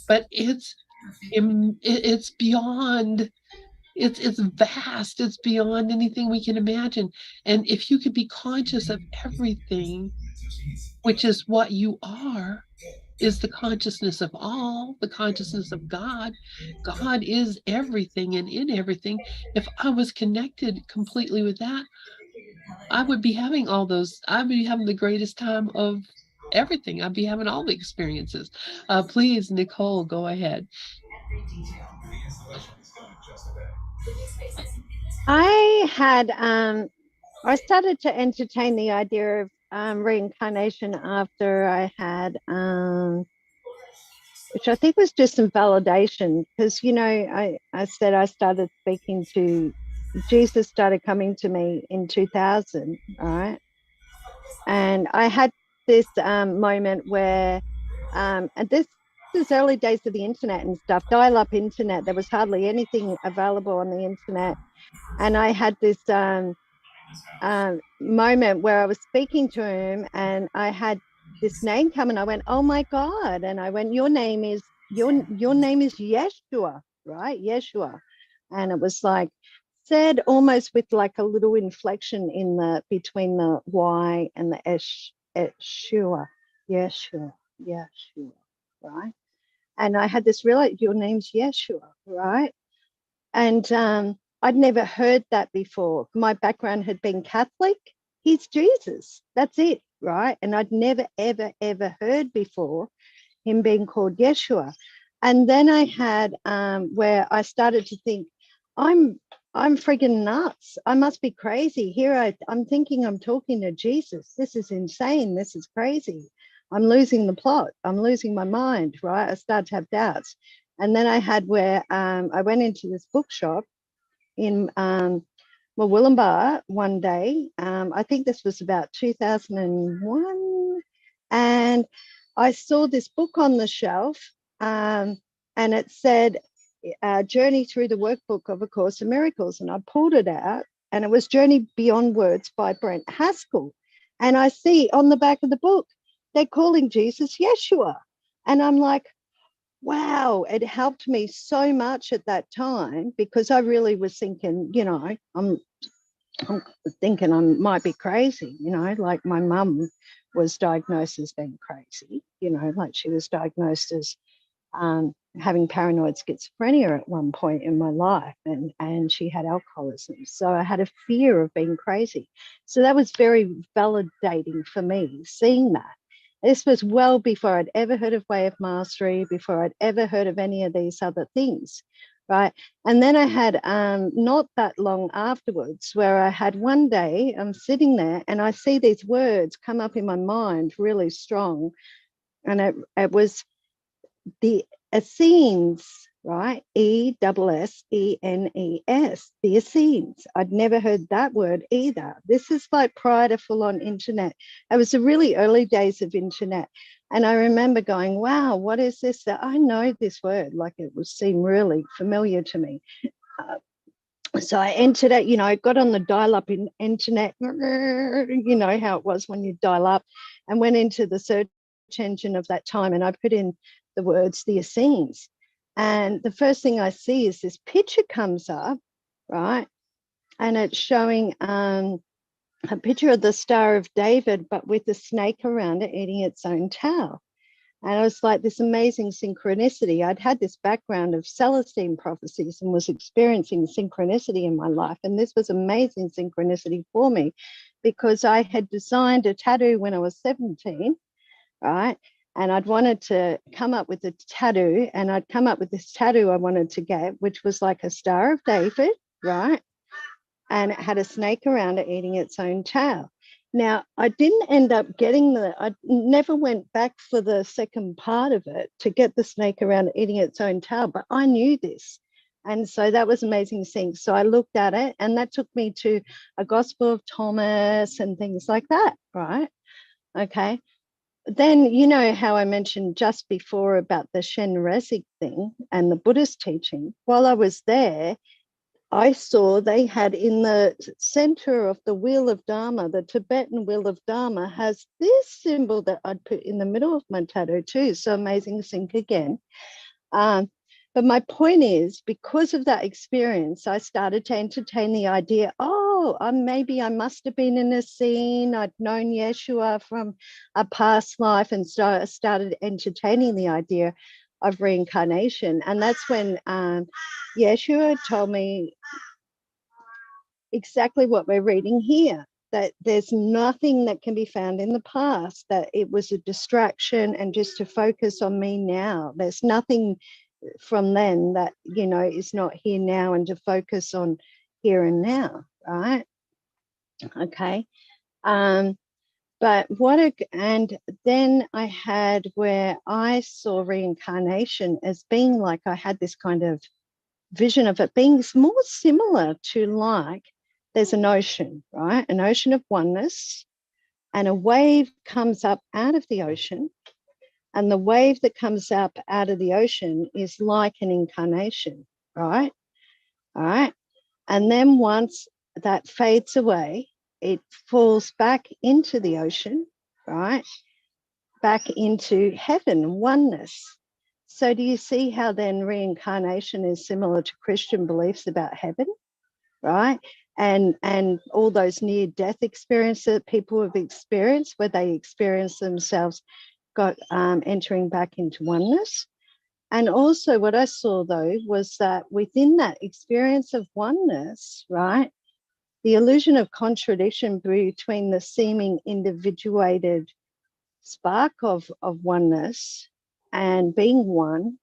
But it's beyond. It's vast. It's beyond anything we can imagine. And if you could be conscious of everything, which is what you are, is the consciousness of all, the consciousness of God. God is everything and in everything. If I was connected completely with that, I would be having all those, I'd be having the greatest time of everything. I'd be having all the experiences. Please, Nicole, go ahead. I started to entertain the idea of reincarnation after I had which I think was just some validation, because, you know, I said I started speaking to Jesus, started coming to me in 2000, right? And I had this moment where, and this is early days of the internet and stuff, dial-up internet. There was hardly anything available on the internet. And I had this moment where I was speaking to him, and I had this name come, and I went, "Oh my God!" And I went, "Your name is your name is Yeshua, right? Yeshua." And it was like said almost with like a little inflection in the between the Y and the Yeshua, Yeshua, Yeshua, right? And I had this real, your name's Yeshua, right? And I'd never heard that before. My background had been Catholic. He's Jesus. That's it, right? And I'd never, ever, ever heard before him being called Yeshua. And then I had where I started to think, I'm freaking nuts. I must be crazy. Here I'm thinking I'm talking to Jesus. This is insane. This is crazy. I'm losing the plot. I'm losing my mind, right? I started to have doubts. And then I had where I went into this bookshop in Murwillumbah one day. I think this was about 2001. And I saw this book on the shelf, and it said, Journey Through the Workbook of A Course in Miracles. And I pulled it out, and it was Journey Beyond Words by Brent Haskell. And I see on the back of the book, they're calling Jesus Yeshua. And I'm like, wow, it helped me so much at that time, because I really was thinking, you know, I'm thinking I might be crazy, you know, like my mum was diagnosed as being crazy, you know, like she was diagnosed as having paranoid schizophrenia at one point in my life, and she had alcoholism. So I had a fear of being crazy. So that was very validating for me, seeing that. This was well before I'd ever heard of Way of Mastery, before I'd ever heard of any of these other things, right? And then I had not that long afterwards where I had one day, I'm sitting there and I see these words come up in my mind really strong. And it was the Essenes, right? Essenes, the Essenes. I'd never heard that word either. This is like prior to full-on internet. It was the really early days of internet. And I remember going, wow, what is this? I know this word, like it would seem really familiar to me. So I entered it, you know, I got on the dial-up in internet, you know how it was when you dial up, and went into the search engine of that time, and I put in the words, the Essenes. And the first thing I see is this picture comes up, right? And it's showing a picture of the Star of David, but with a snake around it eating its own tail. And it was like this amazing synchronicity. I'd had this background of Celestine prophecies and was experiencing synchronicity in my life. And this was amazing synchronicity for me, because I had designed a tattoo when I was 17, right? And I'd wanted to come up with a tattoo, and I'd come up with this tattoo I wanted to get, which was like a Star of David, right? And it had a snake around it eating its own tail. Now, I didn't end up getting I never went back for the second part of it to get the snake around it eating its own tail, but I knew this. And so that was amazing thing. So I looked at it, and that took me to a Gospel of Thomas and things like that, right? Okay. Then, you know how I mentioned just before about the Shen Resig thing and the Buddhist teaching. While I was there, I saw they had in the center of the Wheel of Dharma, the Tibetan Wheel of Dharma has this symbol that I'd put in the middle of my tattoo too. So amazing sync again. But my point is, because of that experience, I started to entertain the idea, oh, maybe I must have been in a scene. I'd known Yeshua from a past life, and started entertaining the idea of reincarnation. And that's when Yeshua told me exactly what we're reading here, that there's nothing that can be found in the past, that it was a distraction and just to focus on me now. There's nothing from then that, you know, is not here now, and to focus on here and now, right? Okay. But and then I had where I saw reincarnation as being like, I had this kind of vision of it being more similar to, like, there's an ocean, right? An ocean of oneness, and a wave comes up out of the ocean. And the wave that comes up out of the ocean is like an incarnation, right? All right. And then once that fades away, it falls back into the ocean, right? Back into heaven and oneness. So do you see how then reincarnation is similar to Christian beliefs about heaven, right? And all those near-death experiences that people have experienced, where they experience themselves entering back into oneness. And also what I saw, though, was that within that experience of oneness, right, the illusion of contradiction between the seeming individuated spark of oneness and being one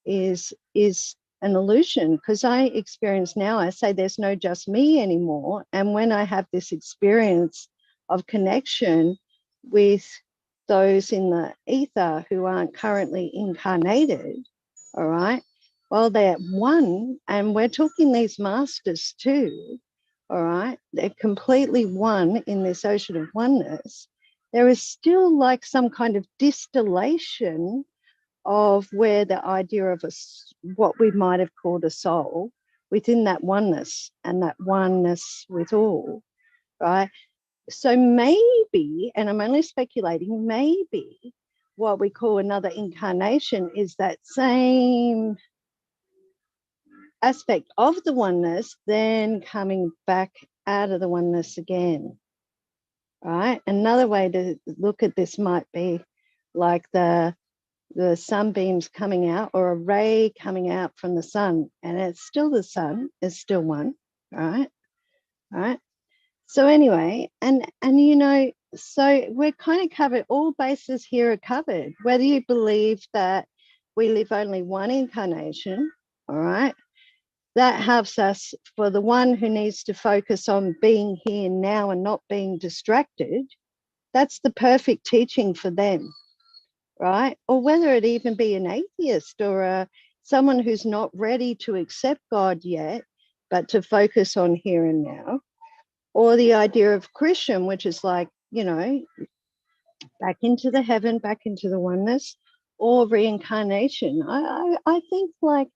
is an illusion. Because I experience now, I say there's no just me anymore. And when I have this experience of connection with those in the ether who aren't currently incarnated, all right, well, they're one, and we're talking these masters too, all right, they're completely one in this ocean of oneness. There is still like some kind of distillation of where the idea of what we might have called a soul within that oneness, and that oneness with all, right? So maybe, and I'm only speculating, maybe what we call another incarnation is that same aspect of the oneness, then coming back out of the oneness again, right? Another way to look at this might be like the sunbeams coming out, or a ray coming out from the sun, and it's still the sun, it's still one, right? Right. So anyway, and you know, so we're kind of covered, all bases here are covered, whether you believe that we live only one incarnation, all right, that helps us, for the one who needs to focus on being here now and not being distracted, that's the perfect teaching for them, right? Or whether it even be an atheist or someone who's not ready to accept God yet, but to focus on here and now. Or the idea of Christian, which is like, you know, back into the heaven, back into the oneness, or reincarnation. I think like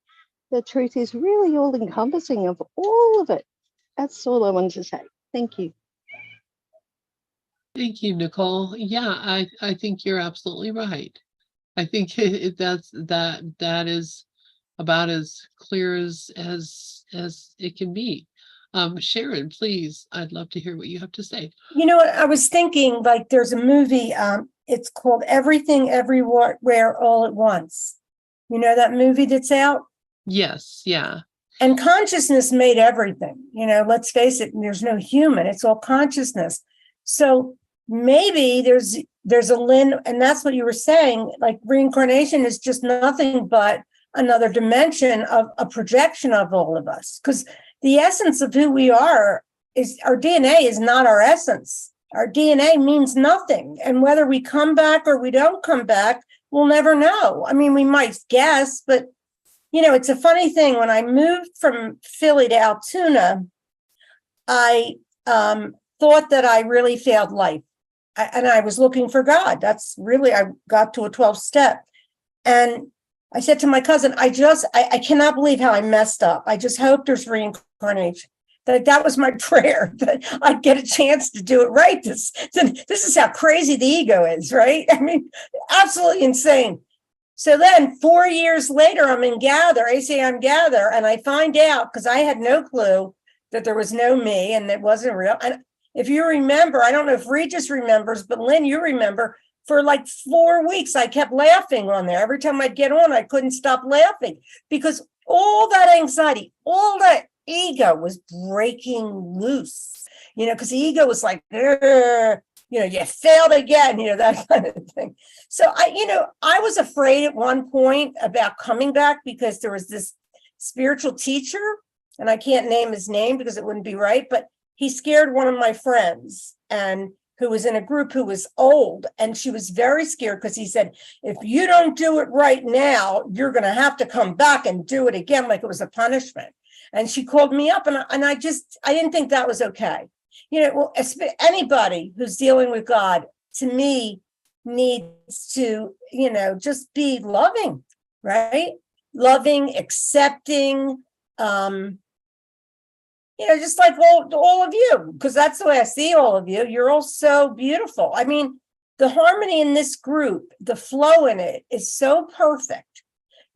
the truth is really all encompassing of all of it. That's all I wanted to say. Thank you. Thank you, Nicole. Yeah, I think you're absolutely right. I think that is about as clear as it can be. Sharon, please, I'd love to hear what you have to say. You know what, I was thinking, like, there's a movie, it's called Everything Everywhere All at Once. You know that movie that's out? Yes, yeah. And consciousness made everything, you know, let's face it, there's no human, it's all consciousness. So maybe there's a Lynn, and that's what you were saying, like reincarnation is just nothing but another dimension of a projection of all of us. Because the essence of who we are is, our DNA is not our essence. Our DNA means nothing. And whether we come back or we don't come back, we'll never know. I mean, we might guess, but you know, it's a funny thing. When I moved from Philly to Altoona, I thought that I really failed life. And I was looking for God. That's really, I got to a 12th step. And I said to my cousin, I cannot believe how I messed up. I just hope there's reincarnation. That was my prayer, that I'd get a chance to do it right. This is how crazy the ego is, right? I mean, absolutely insane. So then 4 years later, I'm in ACIM Gather, and I find out, because I had no clue, that there was no me and it wasn't real. And if you remember, I don't know if Regis remembers, but Lynn, you remember, for like 4 weeks, I kept laughing on there. Every time I'd get on, I couldn't stop laughing, because all that anxiety, all that ego was breaking loose, you know, because the ego was like, you know, you failed again, you know, that kind of thing. So I was afraid at one point about coming back, because there was this spiritual teacher, and I can't name his name because it wouldn't be right, but he scared one of my friends, and who was in a group who was old, and she was very scared because he said, if you don't do it right now, you're going to have to come back and do it again, like it was a punishment. And she called me up, and I didn't think that was okay. Well, anybody who's dealing with God, to me, needs to, just be loving, right? Loving, accepting, just like all of you, because that's the way I see all of you. You're all so beautiful. I mean, the harmony in this group, the flow in it is so perfect,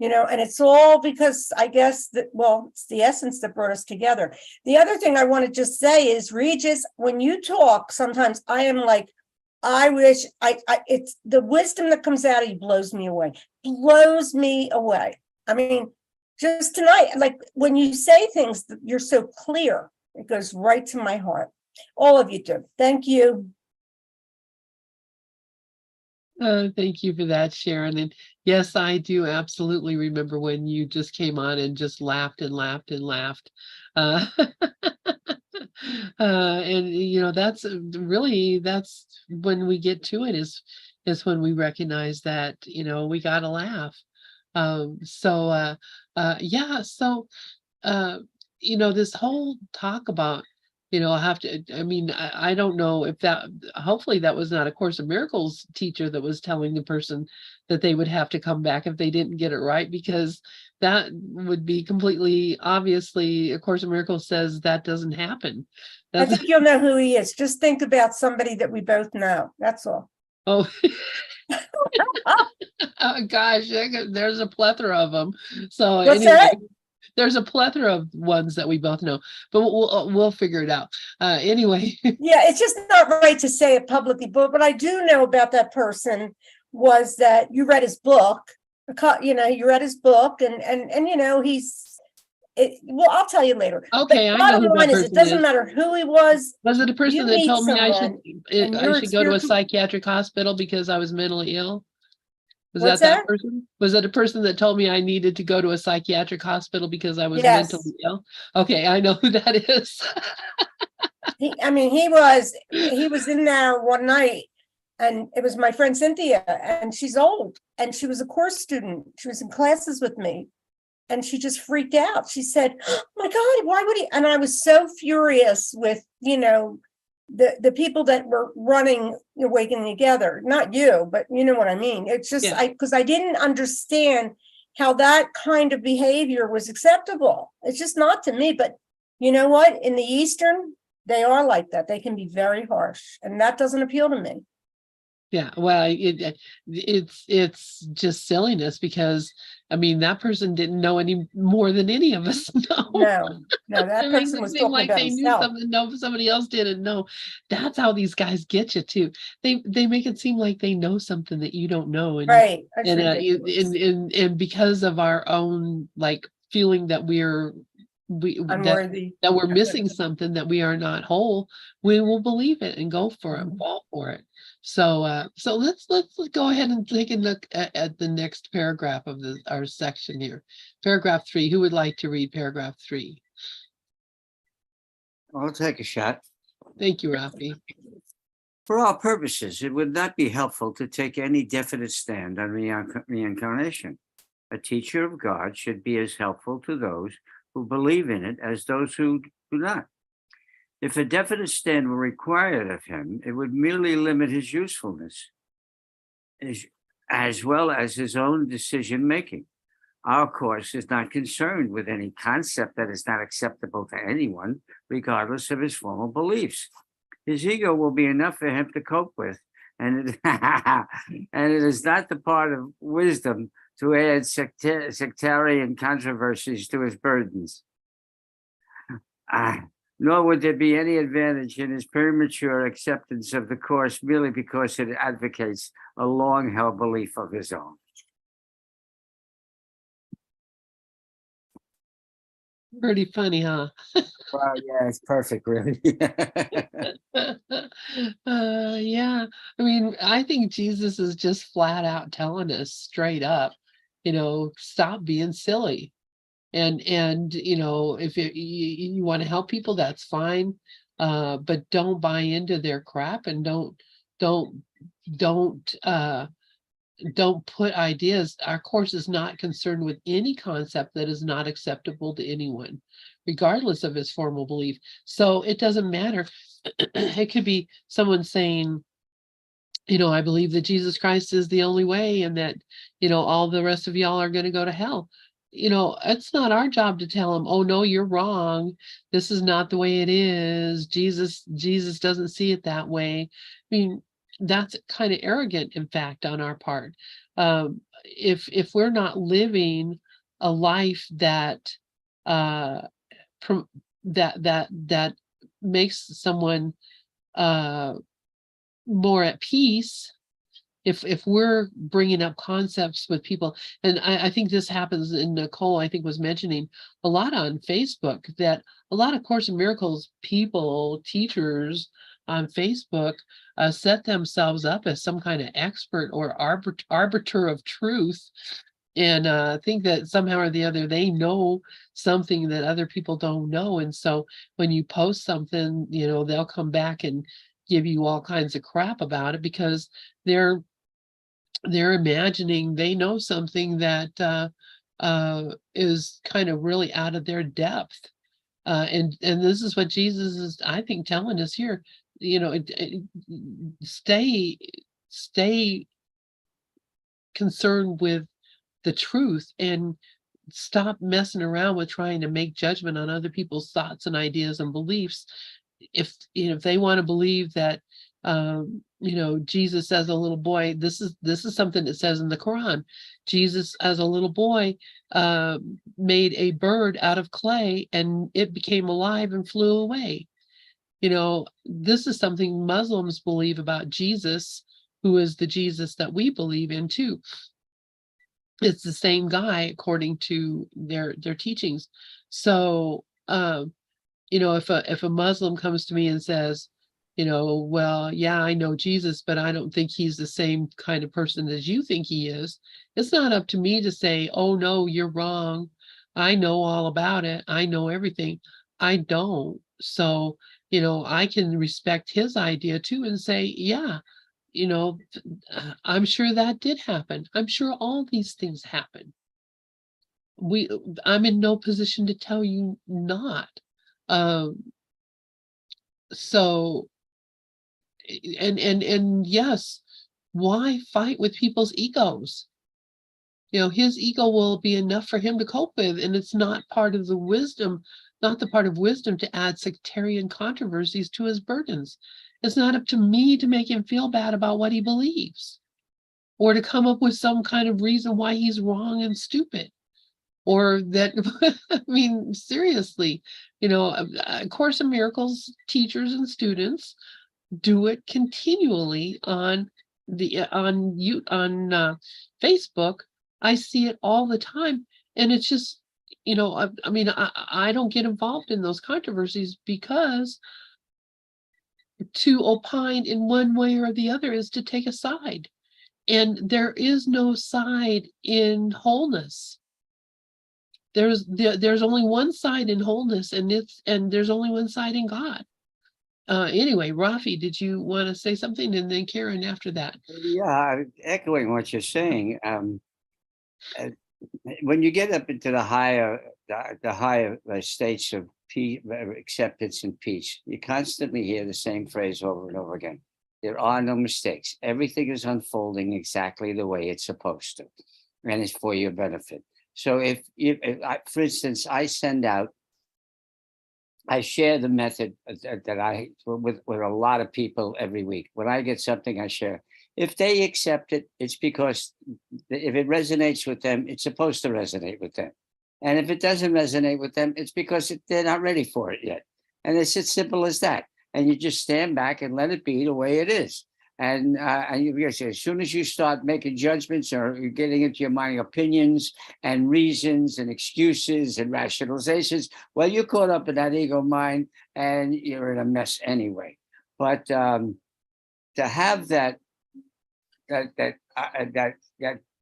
and it's all because I guess that, well, it's the essence that brought us together. The other thing I want to just say is, Regis, when you talk, sometimes I am like, I wish it's the wisdom that comes out of you blows me away. I mean, just tonight, like when you say things, you're so clear. It goes right to my heart. All of you do. Thank you. Thank you for that, Sharon. And yes, I do absolutely remember when you just came on and just laughed and laughed and laughed. And that's when we get to it is when we recognize that, we gotta laugh. This whole talk about, I don't know if hopefully that was not a Course of Miracles teacher that was telling the person that they would have to come back if they didn't get it right, because that would be completely obviously A Course of Miracles says that doesn't happen. I think you'll know who he is. Just think about somebody that we both know. That's all. Oh, oh gosh, there's a plethora of them. So What's anyway, that? there's a plethora of ones that we both know, but we'll figure it out. Anyway. Yeah, it's just not right to say it publicly, but what I do know about that person was that you read his book. You read his book, and well, I'll tell you later. Okay, but I know who bottom line that is, person it doesn't is. matter who he was. Was it a person that meet told me I someone should go to a psychiatric hospital because I was mentally ill? Was What's that that? person? Was it a person that told me I needed to go to a psychiatric hospital because I was Yes. mentally ill? Okay, I know who that is. He was in there one night, and it was my friend Cynthia, and she's old, and she was a course student. She was in classes with me, and she just freaked out. She said, "Oh my God, why would he?" And I was so furious with, the people that were running Awakening Together, not you, but you know what I mean. It's just, because I didn't understand how that kind of behavior was acceptable. It's just not to me. But you know what? In the Eastern, they are like that. They can be very harsh, and that doesn't appeal to me. Yeah, well, it's just silliness, because that person didn't know any more than any of us know. No, that person was talking like about they himself. knew something no somebody else didn't know. That's how these guys get you too. They make it seem like they know something that you don't know, and Right. and because of our own feeling that Unworthy. that we're missing something, that we are not whole, we will believe it and go for it, fall for it. So let's go ahead and take a look at the next paragraph of our section here. Paragraph 3. Who would like to read paragraph 3? I'll take a shot. Thank you, Rafi. For all purposes, it would not be helpful to take any definite stand on reincarnation. A teacher of God should be as helpful to those who believe in it as those who do not. If a definite stand were required of him, it would merely limit his usefulness, as well as his own decision-making. Our course is not concerned with any concept that is not acceptable to anyone, regardless of his formal beliefs. His ego will be enough for him to cope with, and it is not the part of wisdom to add sectarian controversies to his burdens. Nor would there be any advantage in his premature acceptance of the course merely because it advocates a long-held belief of his own. Pretty funny, huh? Wow, yeah, it's perfect, really. Yeah. I think Jesus is just flat out telling us straight up, stop being silly. And if you want to help people, that's fine. but don't buy into their crap, and don't don't don't put ideas. Our course is not concerned with any concept that is not acceptable to anyone, regardless of his formal belief. So it doesn't matter. It could be someone saying, I believe that Jesus Christ is the only way, and that, all the rest of y'all are going to go to hell. It's not our job to tell them, oh no, you're wrong. This is not the way it is. Jesus doesn't see it that way. I mean, that's kind of arrogant, in fact, on our part. If we're not living a life that that makes someone more at peace, if we're bringing up concepts with people, and I think this happens, and Nicole, I think, was mentioning a lot on Facebook, that a lot of Course in Miracles people, teachers on Facebook, set themselves up as some kind of expert or arbiter of truth, and think that somehow or the other they know something that other people don't know. And so when you post something, they'll come back and give you all kinds of crap about it, because they're imagining they know something that is kind of really out of their depth. And this is what Jesus is, I think, telling us here. Stay concerned with the truth, and stop messing around with trying to make judgment on other people's thoughts and ideas and beliefs. If they want to believe that Jesus as a little boy, this is something that says in the Quran. Jesus as a little boy made a bird out of clay, and it became alive and flew away. This is something Muslims believe about Jesus, who is the Jesus that we believe in too. It's the same guy according to their teachings. So if a Muslim comes to me and says, well, yeah, I know Jesus, but I don't think he's the same kind of person as you think he is. It's not up to me to say, oh no, you're wrong. I know all about it. I know everything. I don't. So, I can respect his idea too, and say, yeah, I'm sure that did happen. I'm sure all these things happen. I'm in no position to tell you not. So, and yes, why fight with people's egos? His ego will be enough for him to cope with, and it's not part of the wisdom, not the part of wisdom to add sectarian controversies to his burdens. It's not up to me to make him feel bad about what he believes, or to come up with some kind of reason why he's wrong and stupid, or that, I mean, seriously, Course in Miracles teachers and students do it continually on Facebook. I see it all the time, and it's just, I don't get involved in those controversies, because to opine in one way or the other is to take a side, and there is no side in wholeness. There's only one side in wholeness, and there's only one side in God. Anyway, Rafi, did you want to say something? And then Karen after that. Yeah, echoing what you're saying. When you get up into the higher states of peace, acceptance and peace, you constantly hear the same phrase over and over again. There are no mistakes. Everything is unfolding exactly the way it's supposed to, and it's for your benefit. So if for instance, I share the method that I with a lot of people every week. When I get something, I share. If they accept it, it's because if it resonates with them, it's supposed to resonate with them. And if it doesn't resonate with them, it's because they're not ready for it yet. And it's as simple as that. And you just stand back and let it be the way it is. And as soon as you start making judgments, or you're getting into your mind opinions and reasons and excuses and rationalizations, well, you're caught up in that ego mind, and you're in a mess anyway. But to have that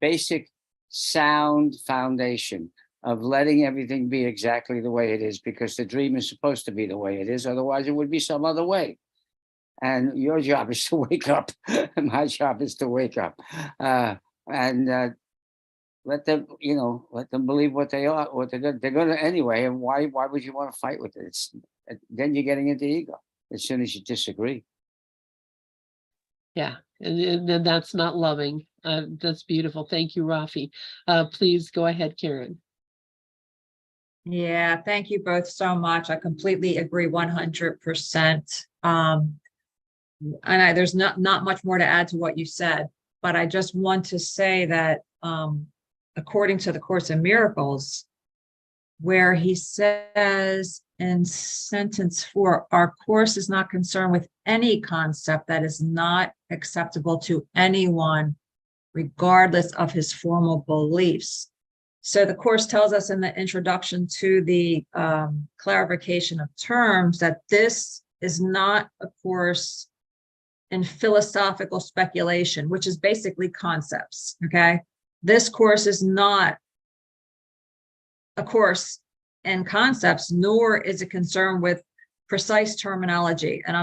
basic sound foundation of letting everything be exactly the way it is, because the dream is supposed to be the way it is. Otherwise, it would be some other way. And your job is to wake up. My job is to wake up, and let them, let them believe what they are, what they're going to anyway. And why would you want to fight with it? Then you're getting into ego as soon as you disagree. Yeah, and then that's not loving. That's beautiful. Thank you, Rafi. Please go ahead, Karen. Yeah, thank you both so much. I completely agree 100%. And there's not much more to add to what you said, but I just want to say that according to the Course in Miracles, where he says in sentence 4, our course is not concerned with any concept that is not acceptable to anyone, regardless of his formal beliefs. So the Course tells us in the introduction to the clarification of terms that this is not a course in philosophical speculation, which is basically concepts, okay? This course is not a course in concepts, nor is it concerned with precise terminology. And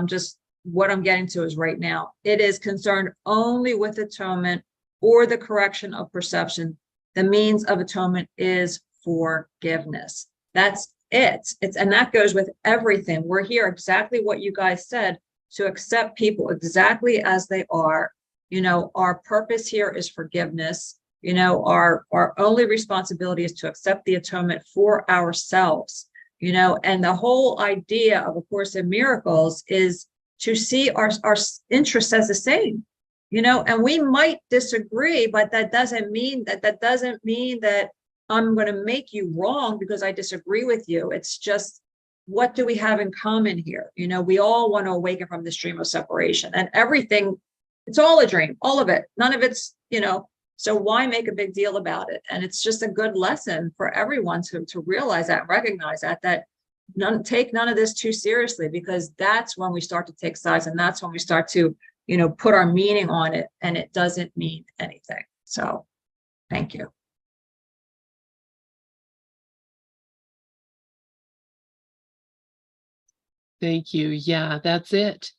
what I'm getting to is right now, it is concerned only with atonement or the correction of perception. The means of atonement is forgiveness. That's it. And that goes with everything. We're here exactly what you guys said, to accept people exactly as they are. Our purpose here is forgiveness. Our only responsibility is to accept the atonement for ourselves, and the whole idea of A Course in Miracles is to see our interests as the same, and we might disagree, but that doesn't mean that I'm going to make you wrong because I disagree with you. It's just, what do we have in common here? We all want to awaken from this dream of separation, and everything, it's all a dream, all of it. None of it's, so why make a big deal about it? And it's just a good lesson for everyone to realize that, recognize that take none of this too seriously, because that's when we start to take sides, and that's when we start to, put our meaning on it, and it doesn't mean anything. So thank you. Thank you. Yeah, that's it.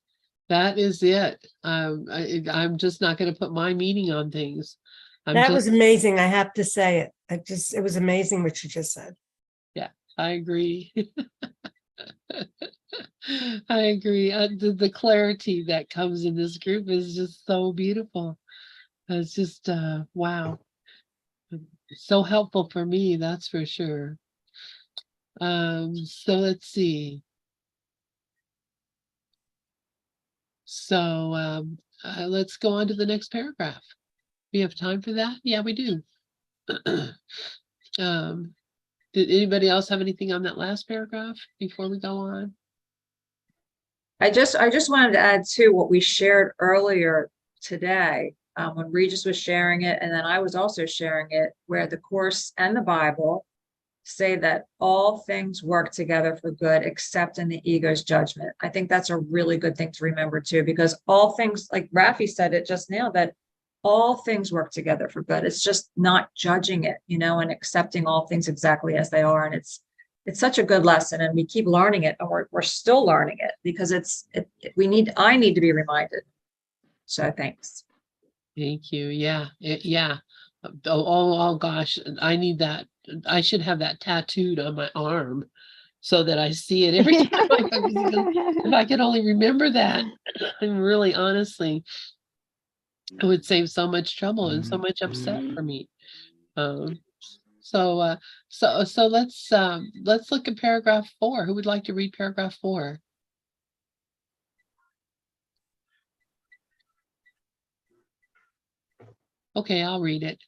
That is it. I'm just not going to put my meaning on things. That was amazing. I have to say it. It was amazing what you just said. Yeah, I agree. I agree. The clarity that comes in this group is just so beautiful. It's just, wow. So helpful for me, that's for sure. So let's see. So let's go on to the next paragraph. We have time for that? Yeah, we do. Did anybody else have anything on that last paragraph before we go on? I just wanted to add to what we shared earlier today, when Regis was sharing it, and then I was also sharing it, where the Course and the Bible say that all things work together for good except in the ego's judgment. I think that's a really good thing to remember too, because all things, like Rafi said it just now, that all things work together for good. It's just not judging it, and accepting all things exactly as they are. And it's such a good lesson, and we keep learning it, and we're still learning it, because I need to be reminded. So thanks. Thank you. Yeah. Yeah. Oh gosh, I need that. I should have that tattooed on my arm so that I see it every time. If I could only remember that, I'm really, honestly, it would save so much trouble and so much upset for me. So let's look at paragraph 4. Who would like to read paragraph 4? Okay, I'll read it.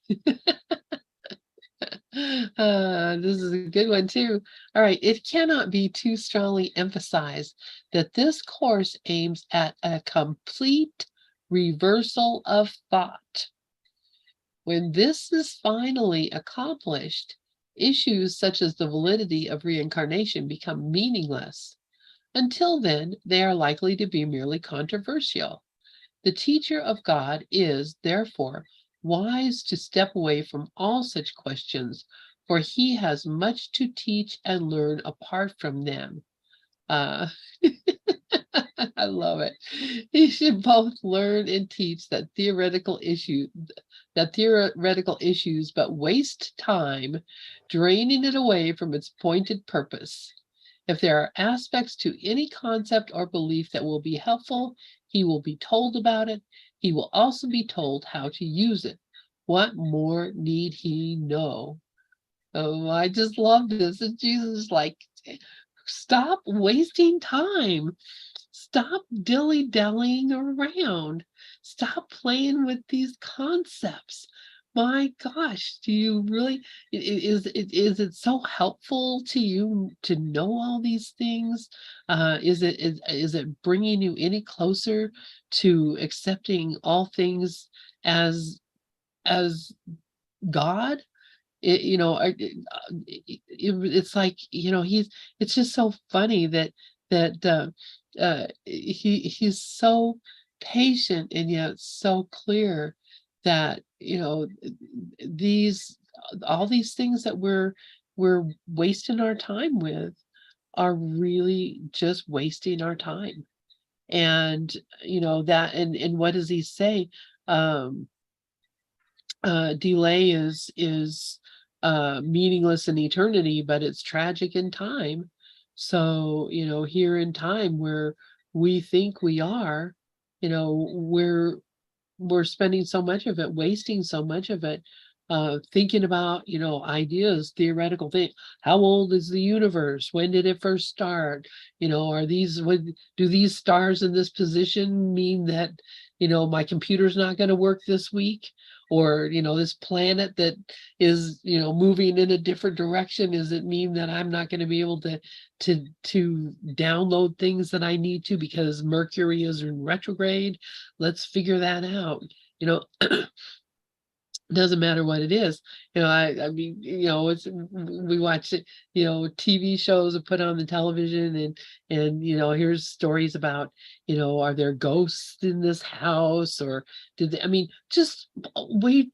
This is a good one too. All right. It cannot be too strongly emphasized that this course aims at a complete reversal of thought. When this is finally accomplished, issues such as the validity of reincarnation become meaningless. Until then, they are likely to be merely controversial. The teacher of God is, therefore, wise to step away from all such questions for he has much to teach and learn apart from them. Uh, I love it. He should both learn and teach theoretical issues, but waste time draining it away from its pointed purpose. If there are aspects to any concept or belief that will be helpful, he will be told about it. He will also be told how to use it. What more need he know? Oh, I just love this. And Jesus is like, stop wasting time. Stop dilly-dallying around. Stop playing with these concepts. My gosh, do you really, is it so helpful to you to know all these things? Is it bringing you any closer to accepting all things as God? It's like, it's just so funny that he's so patient and yet so clear that these all these things that we're wasting our time with are really just wasting our time. And that, and what does he say? Delay is meaningless in eternity, but it's tragic in time. So here in time where we think we are, we're spending so much of it, wasting so much of it, thinking about ideas, theoretical thing. How old is the universe? When did it first start? Do these stars in this position mean that my computer's not going to work this week? Or this planet that is moving in a different direction, does it mean that I'm not going to be able to download things that I need to because Mercury is in retrograde? Let's figure that out. Doesn't matter what it is. I mean, we watch it, TV shows are put on the television, and here's stories about, are there ghosts in this house, or we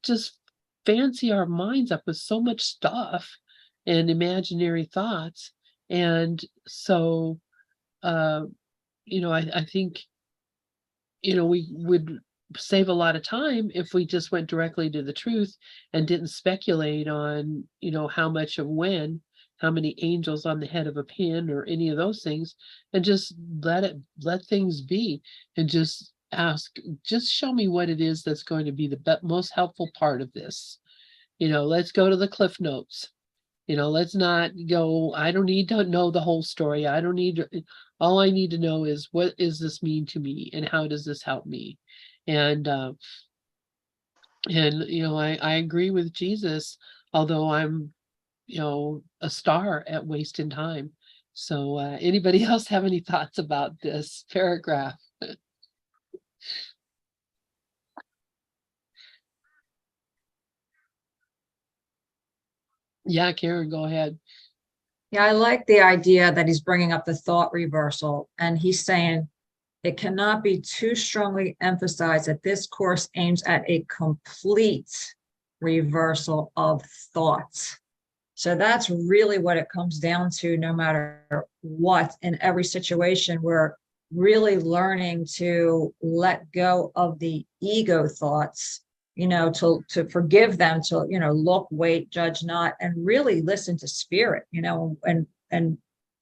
just fancy our minds up with so much stuff and imaginary thoughts. And so I think we would save a lot of time if we just went directly to the truth and didn't speculate on how much of when, how many angels on the head of a pin, or any of those things, and just let things be, and just ask, just show me what it is that's going to be the most helpful part of this. Let's go to the cliff notes. Let's not go, I don't need to know the whole story. All I need to know is, what does this mean to me, and how does this help me? And I agree with Jesus, although I'm a star at wasting time. So anybody else have any thoughts about this paragraph? Yeah, Karen, go ahead. Yeah, I like the idea that he's bringing up the thought reversal, and he's saying it cannot be too strongly emphasized that this course aims at a complete reversal of thoughts. So that's really what it comes down to. No matter what, in every situation, we're really learning to let go of the ego thoughts, to forgive them, to, look, wait, judge not, and really listen to spirit, and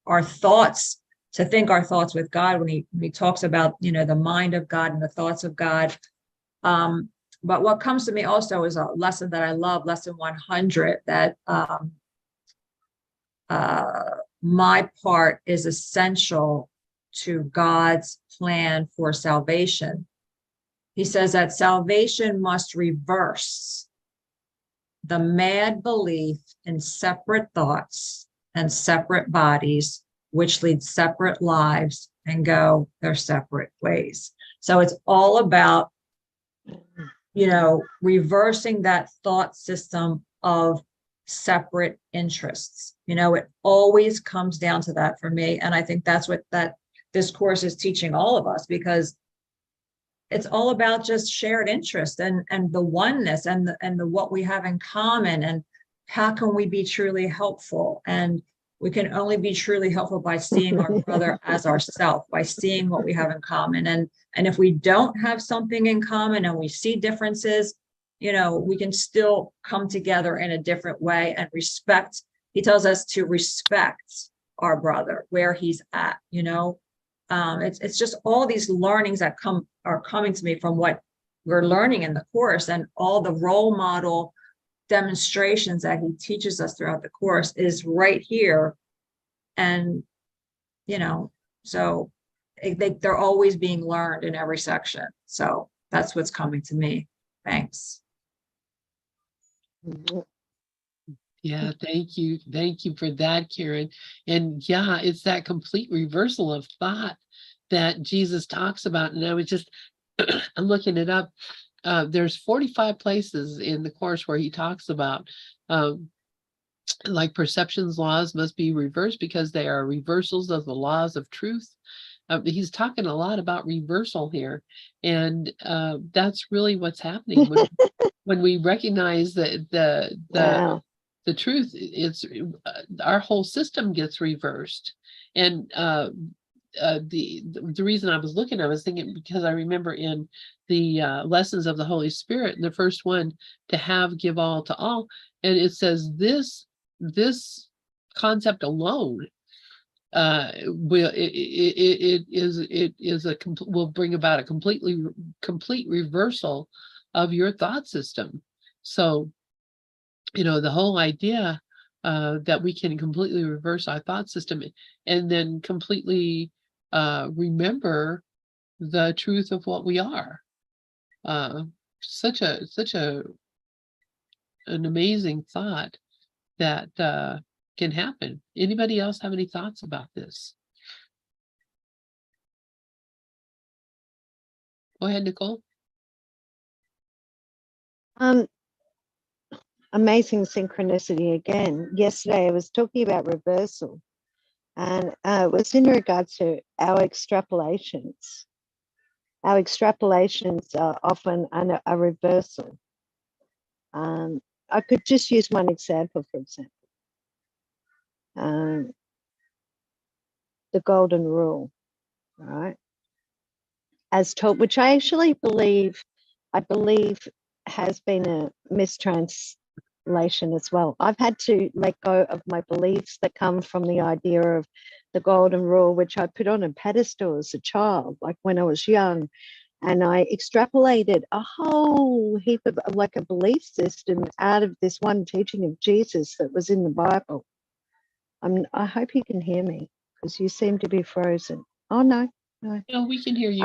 our thoughts, to think our thoughts with God when he talks about, the mind of God and the thoughts of God. But what comes to me also is a lesson that I love, lesson 100, that my part is essential to God's plan for salvation. He says that salvation must reverse the mad belief in separate thoughts and separate bodies, which lead separate lives and go their separate ways. So it's all about, reversing that thought system of separate interests. It always comes down to that for me. And I think that's what this course is teaching all of us, because it's all about just shared interest and the oneness and the what we have in common. And how can we be truly helpful? And we can only be truly helpful by seeing our brother as ourself, by seeing what we have in common. And if we don't have something in common and we see differences, you know, we can still come together in a different way and respect. He tells us to respect our brother where he's at, you know. It's just all these learnings that are coming to me from what we're learning in the course, and all the role model demonstrations that he teaches us throughout the course is right here. And, you know, so they're always being learned in every section. So that's what's coming to me. Thanks. Yeah, thank you. Thank you for that, Karen. And yeah, it's that complete reversal of thought that Jesus talks about. And I was just, I'm looking it up. There's 45 places in the course where he talks about like perceptions laws must be reversed because they are reversals of the laws of truth. He's talking a lot about reversal here. And that's really what's happening when we recognize that Wow. the truth. It's our whole system gets reversed. And the reason I was looking, I was thinking, because I remember in the lessons of the Holy Spirit, the first one, to have, give all to all, and it says this concept alone will bring about a complete reversal of your thought system. So, you know, the whole idea that we can completely reverse our thought system and then completely remember the truth of what we are. Such an amazing thought that can happen. Anybody else have any thoughts about this? Go ahead, Nicole. Amazing synchronicity again. Yesterday I was talking about reversal, and it was in regards to our extrapolations. Our extrapolations are often a reversal. I could just use one example, for example. The golden rule, right? As taught, which I actually believe has been a mistranslation as well. I've had to let go of my beliefs that come from the idea of the golden rule, which I put on a pedestal as a child, like when I was young. And I extrapolated a whole heap of like a belief system out of this one teaching of Jesus that was in the Bible. I hope you can hear me, because you seem to be frozen. Oh, no. No, we can hear you.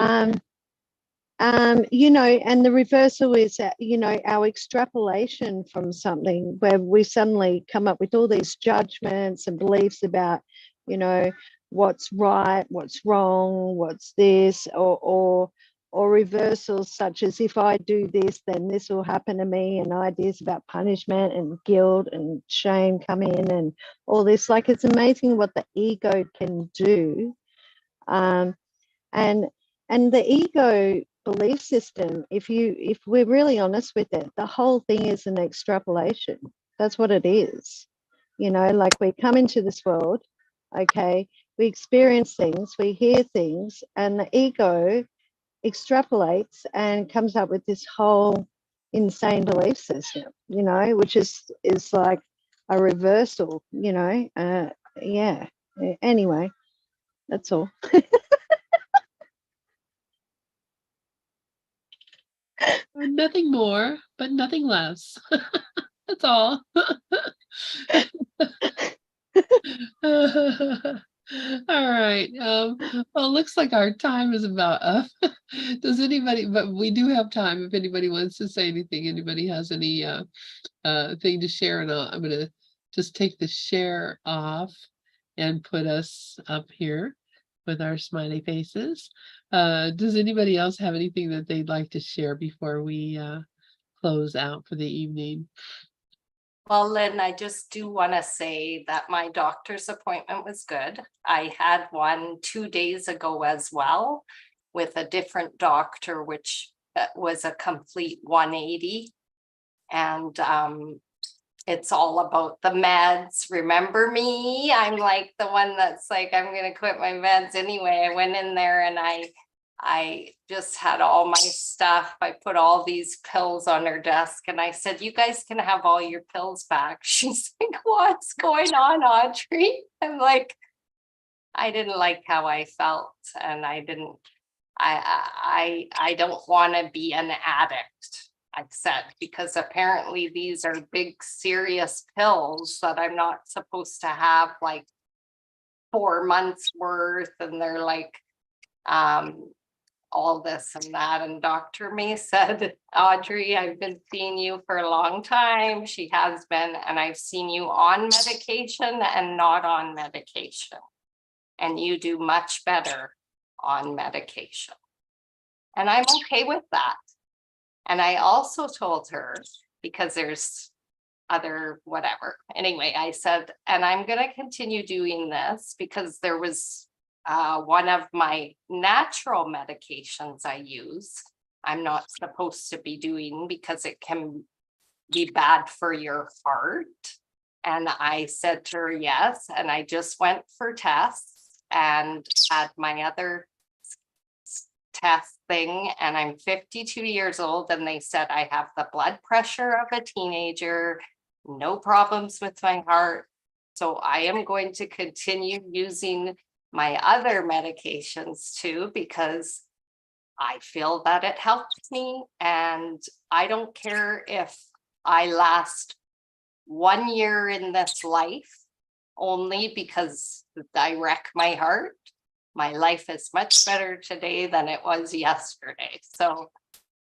You know, and the reversal is, you know, our extrapolation from something where we suddenly come up with all these judgments and beliefs about, you know, what's right, what's wrong, what's this, or reversals such as, if I do this, then this will happen to me, and ideas about punishment and guilt and shame come in and all this. Like, it's amazing what the ego can do. And the ego belief system, if we're really honest with it, the whole thing is an extrapolation. That's what it is. You know, like, we come into this world, okay, we experience things, we hear things, and the ego extrapolates and comes up with this whole insane belief system, you know, which is like a reversal, you know. Yeah. Anyway, that's all. Nothing more, but nothing less. That's all. All right. Well, it looks like our time is about up. Does anybody, but we do have time if anybody wants to say anything. Anybody has any thing to share, and I'm going to just take the share off and put us up here with our smiley faces. Does anybody else have anything that they'd like to share before we close out for the evening? Well, Lynn, I just do want to say that my doctor's appointment was good. I had one 2 days ago as well with a different doctor, which was a complete 180. And it's all about the meds. Remember me? I'm like the one that's like, I'm going to quit my meds anyway. I went in there and I just had all my stuff. I put all these pills on her desk and I said, you guys can have all your pills back. She's like, what's going on, Audrey? I'm like, I didn't like how I felt, and I don't want to be an addict, I said, because apparently these are big, serious pills that I'm not supposed to have like 4 months worth. And they're like, all this and that. And Dr. May said, Audrey, I've been seeing you for a long time. She has been, and I've seen you on medication and not on medication. And you do much better on medication. And I'm okay with that. And I also told her, because there's other whatever. Anyway, I said, and I'm going to continue doing this because there was one of my natural medications I use, I'm not supposed to be doing because it can be bad for your heart. And I said to her, yes. And I just went for tests and had my other test thing. And I'm 52 years old. And they said I have the blood pressure of a teenager, no problems with my heart. So I am going to continue using my other medications too, because I feel that it helps me. And I don't care if I last 1 year in this life only because I wreck my heart. My life is much better today than it was yesterday. So,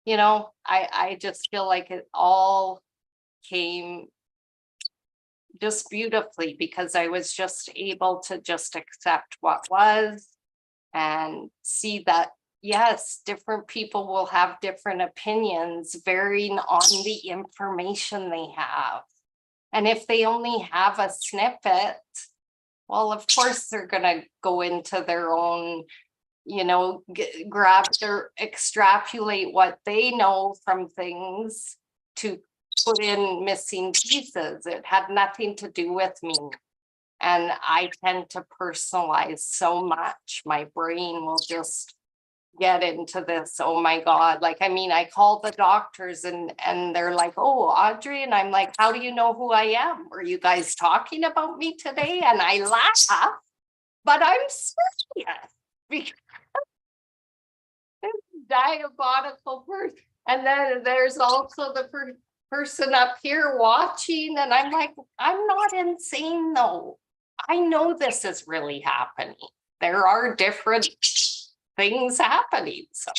you know, I just feel like it all came just beautifully because I was just able to just accept what was and see that, yes, different people will have different opinions varying on the information they have. And if they only have a snippet, well, of course, they're going to go into their own, you know, extrapolate what they know from things to put in missing pieces. It had nothing to do with me. And I tend to personalize so much. My brain will just get into this. Oh my God. Like, I mean, I call the doctors and they're like, oh, Audrey. And I'm like, how do you know who I am? Were you guys talking about me today? And I laugh, but I'm serious because it's diabolical person. And then there's also the person up here watching. And I'm like, I'm not insane though. I know this is really happening. There are different things happening. So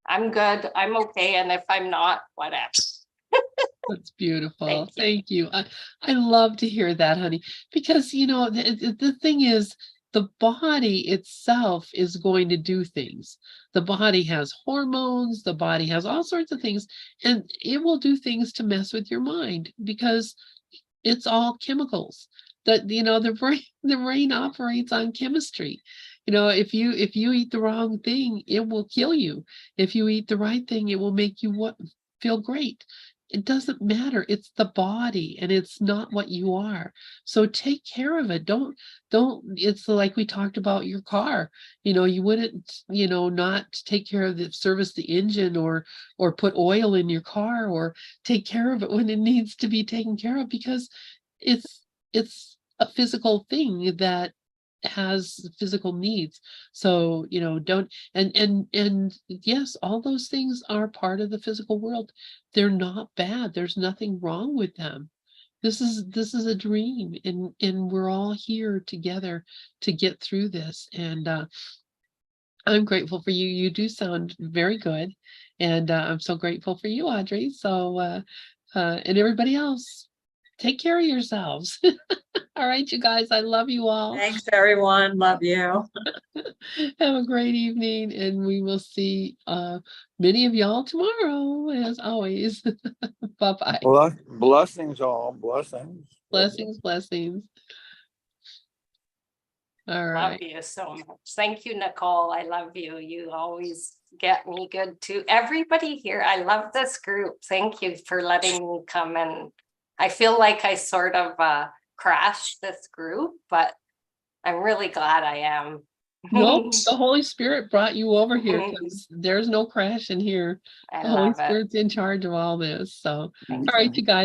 I'm good. I'm okay. And if I'm not, whatever. That's beautiful. Thank you. I love to hear that, honey, because, you know, the thing is, the body itself is going to do things. The body has hormones, the body has all sorts of things, and it will do things to mess with your mind because it's all chemicals. That, you know, the brain operates on chemistry. You know, if you eat the wrong thing, it will kill you. If you eat the right thing, it will make you feel great. It doesn't matter. It's the body and it's not what you are. So take care of it. Don't, it's like we talked about your car. You know, you wouldn't, you know, not take care of service the engine or put oil in your car or take care of it when it needs to be taken care of because it's a physical thing that has physical needs. So, you know, don't, and yes, all those things are part of the physical world. They're not bad. There's nothing wrong with them. This is a dream, and we're all here together to get through this. And I'm grateful for you. You do sound very good. And I'm so grateful for you, Audrey. So and everybody else, take care of yourselves. All right, you guys, I love you all. Thanks, everyone. Love you. Have a great evening, and we will see many of y'all tomorrow, as always. Bye-bye. Blessings all. Blessings. Blessings, blessings. All right. Love you so much. Thank you, Nicole. I love you. You always get me good too. Everybody here, I love this group. Thank you for letting me come and I feel like I sort of crashed this group, but I'm really glad I am. Nope, the Holy Spirit brought you over here because there's no crash in here. I The Holy love it. Spirit's in charge of all this. So, all Thank right, you. you guys.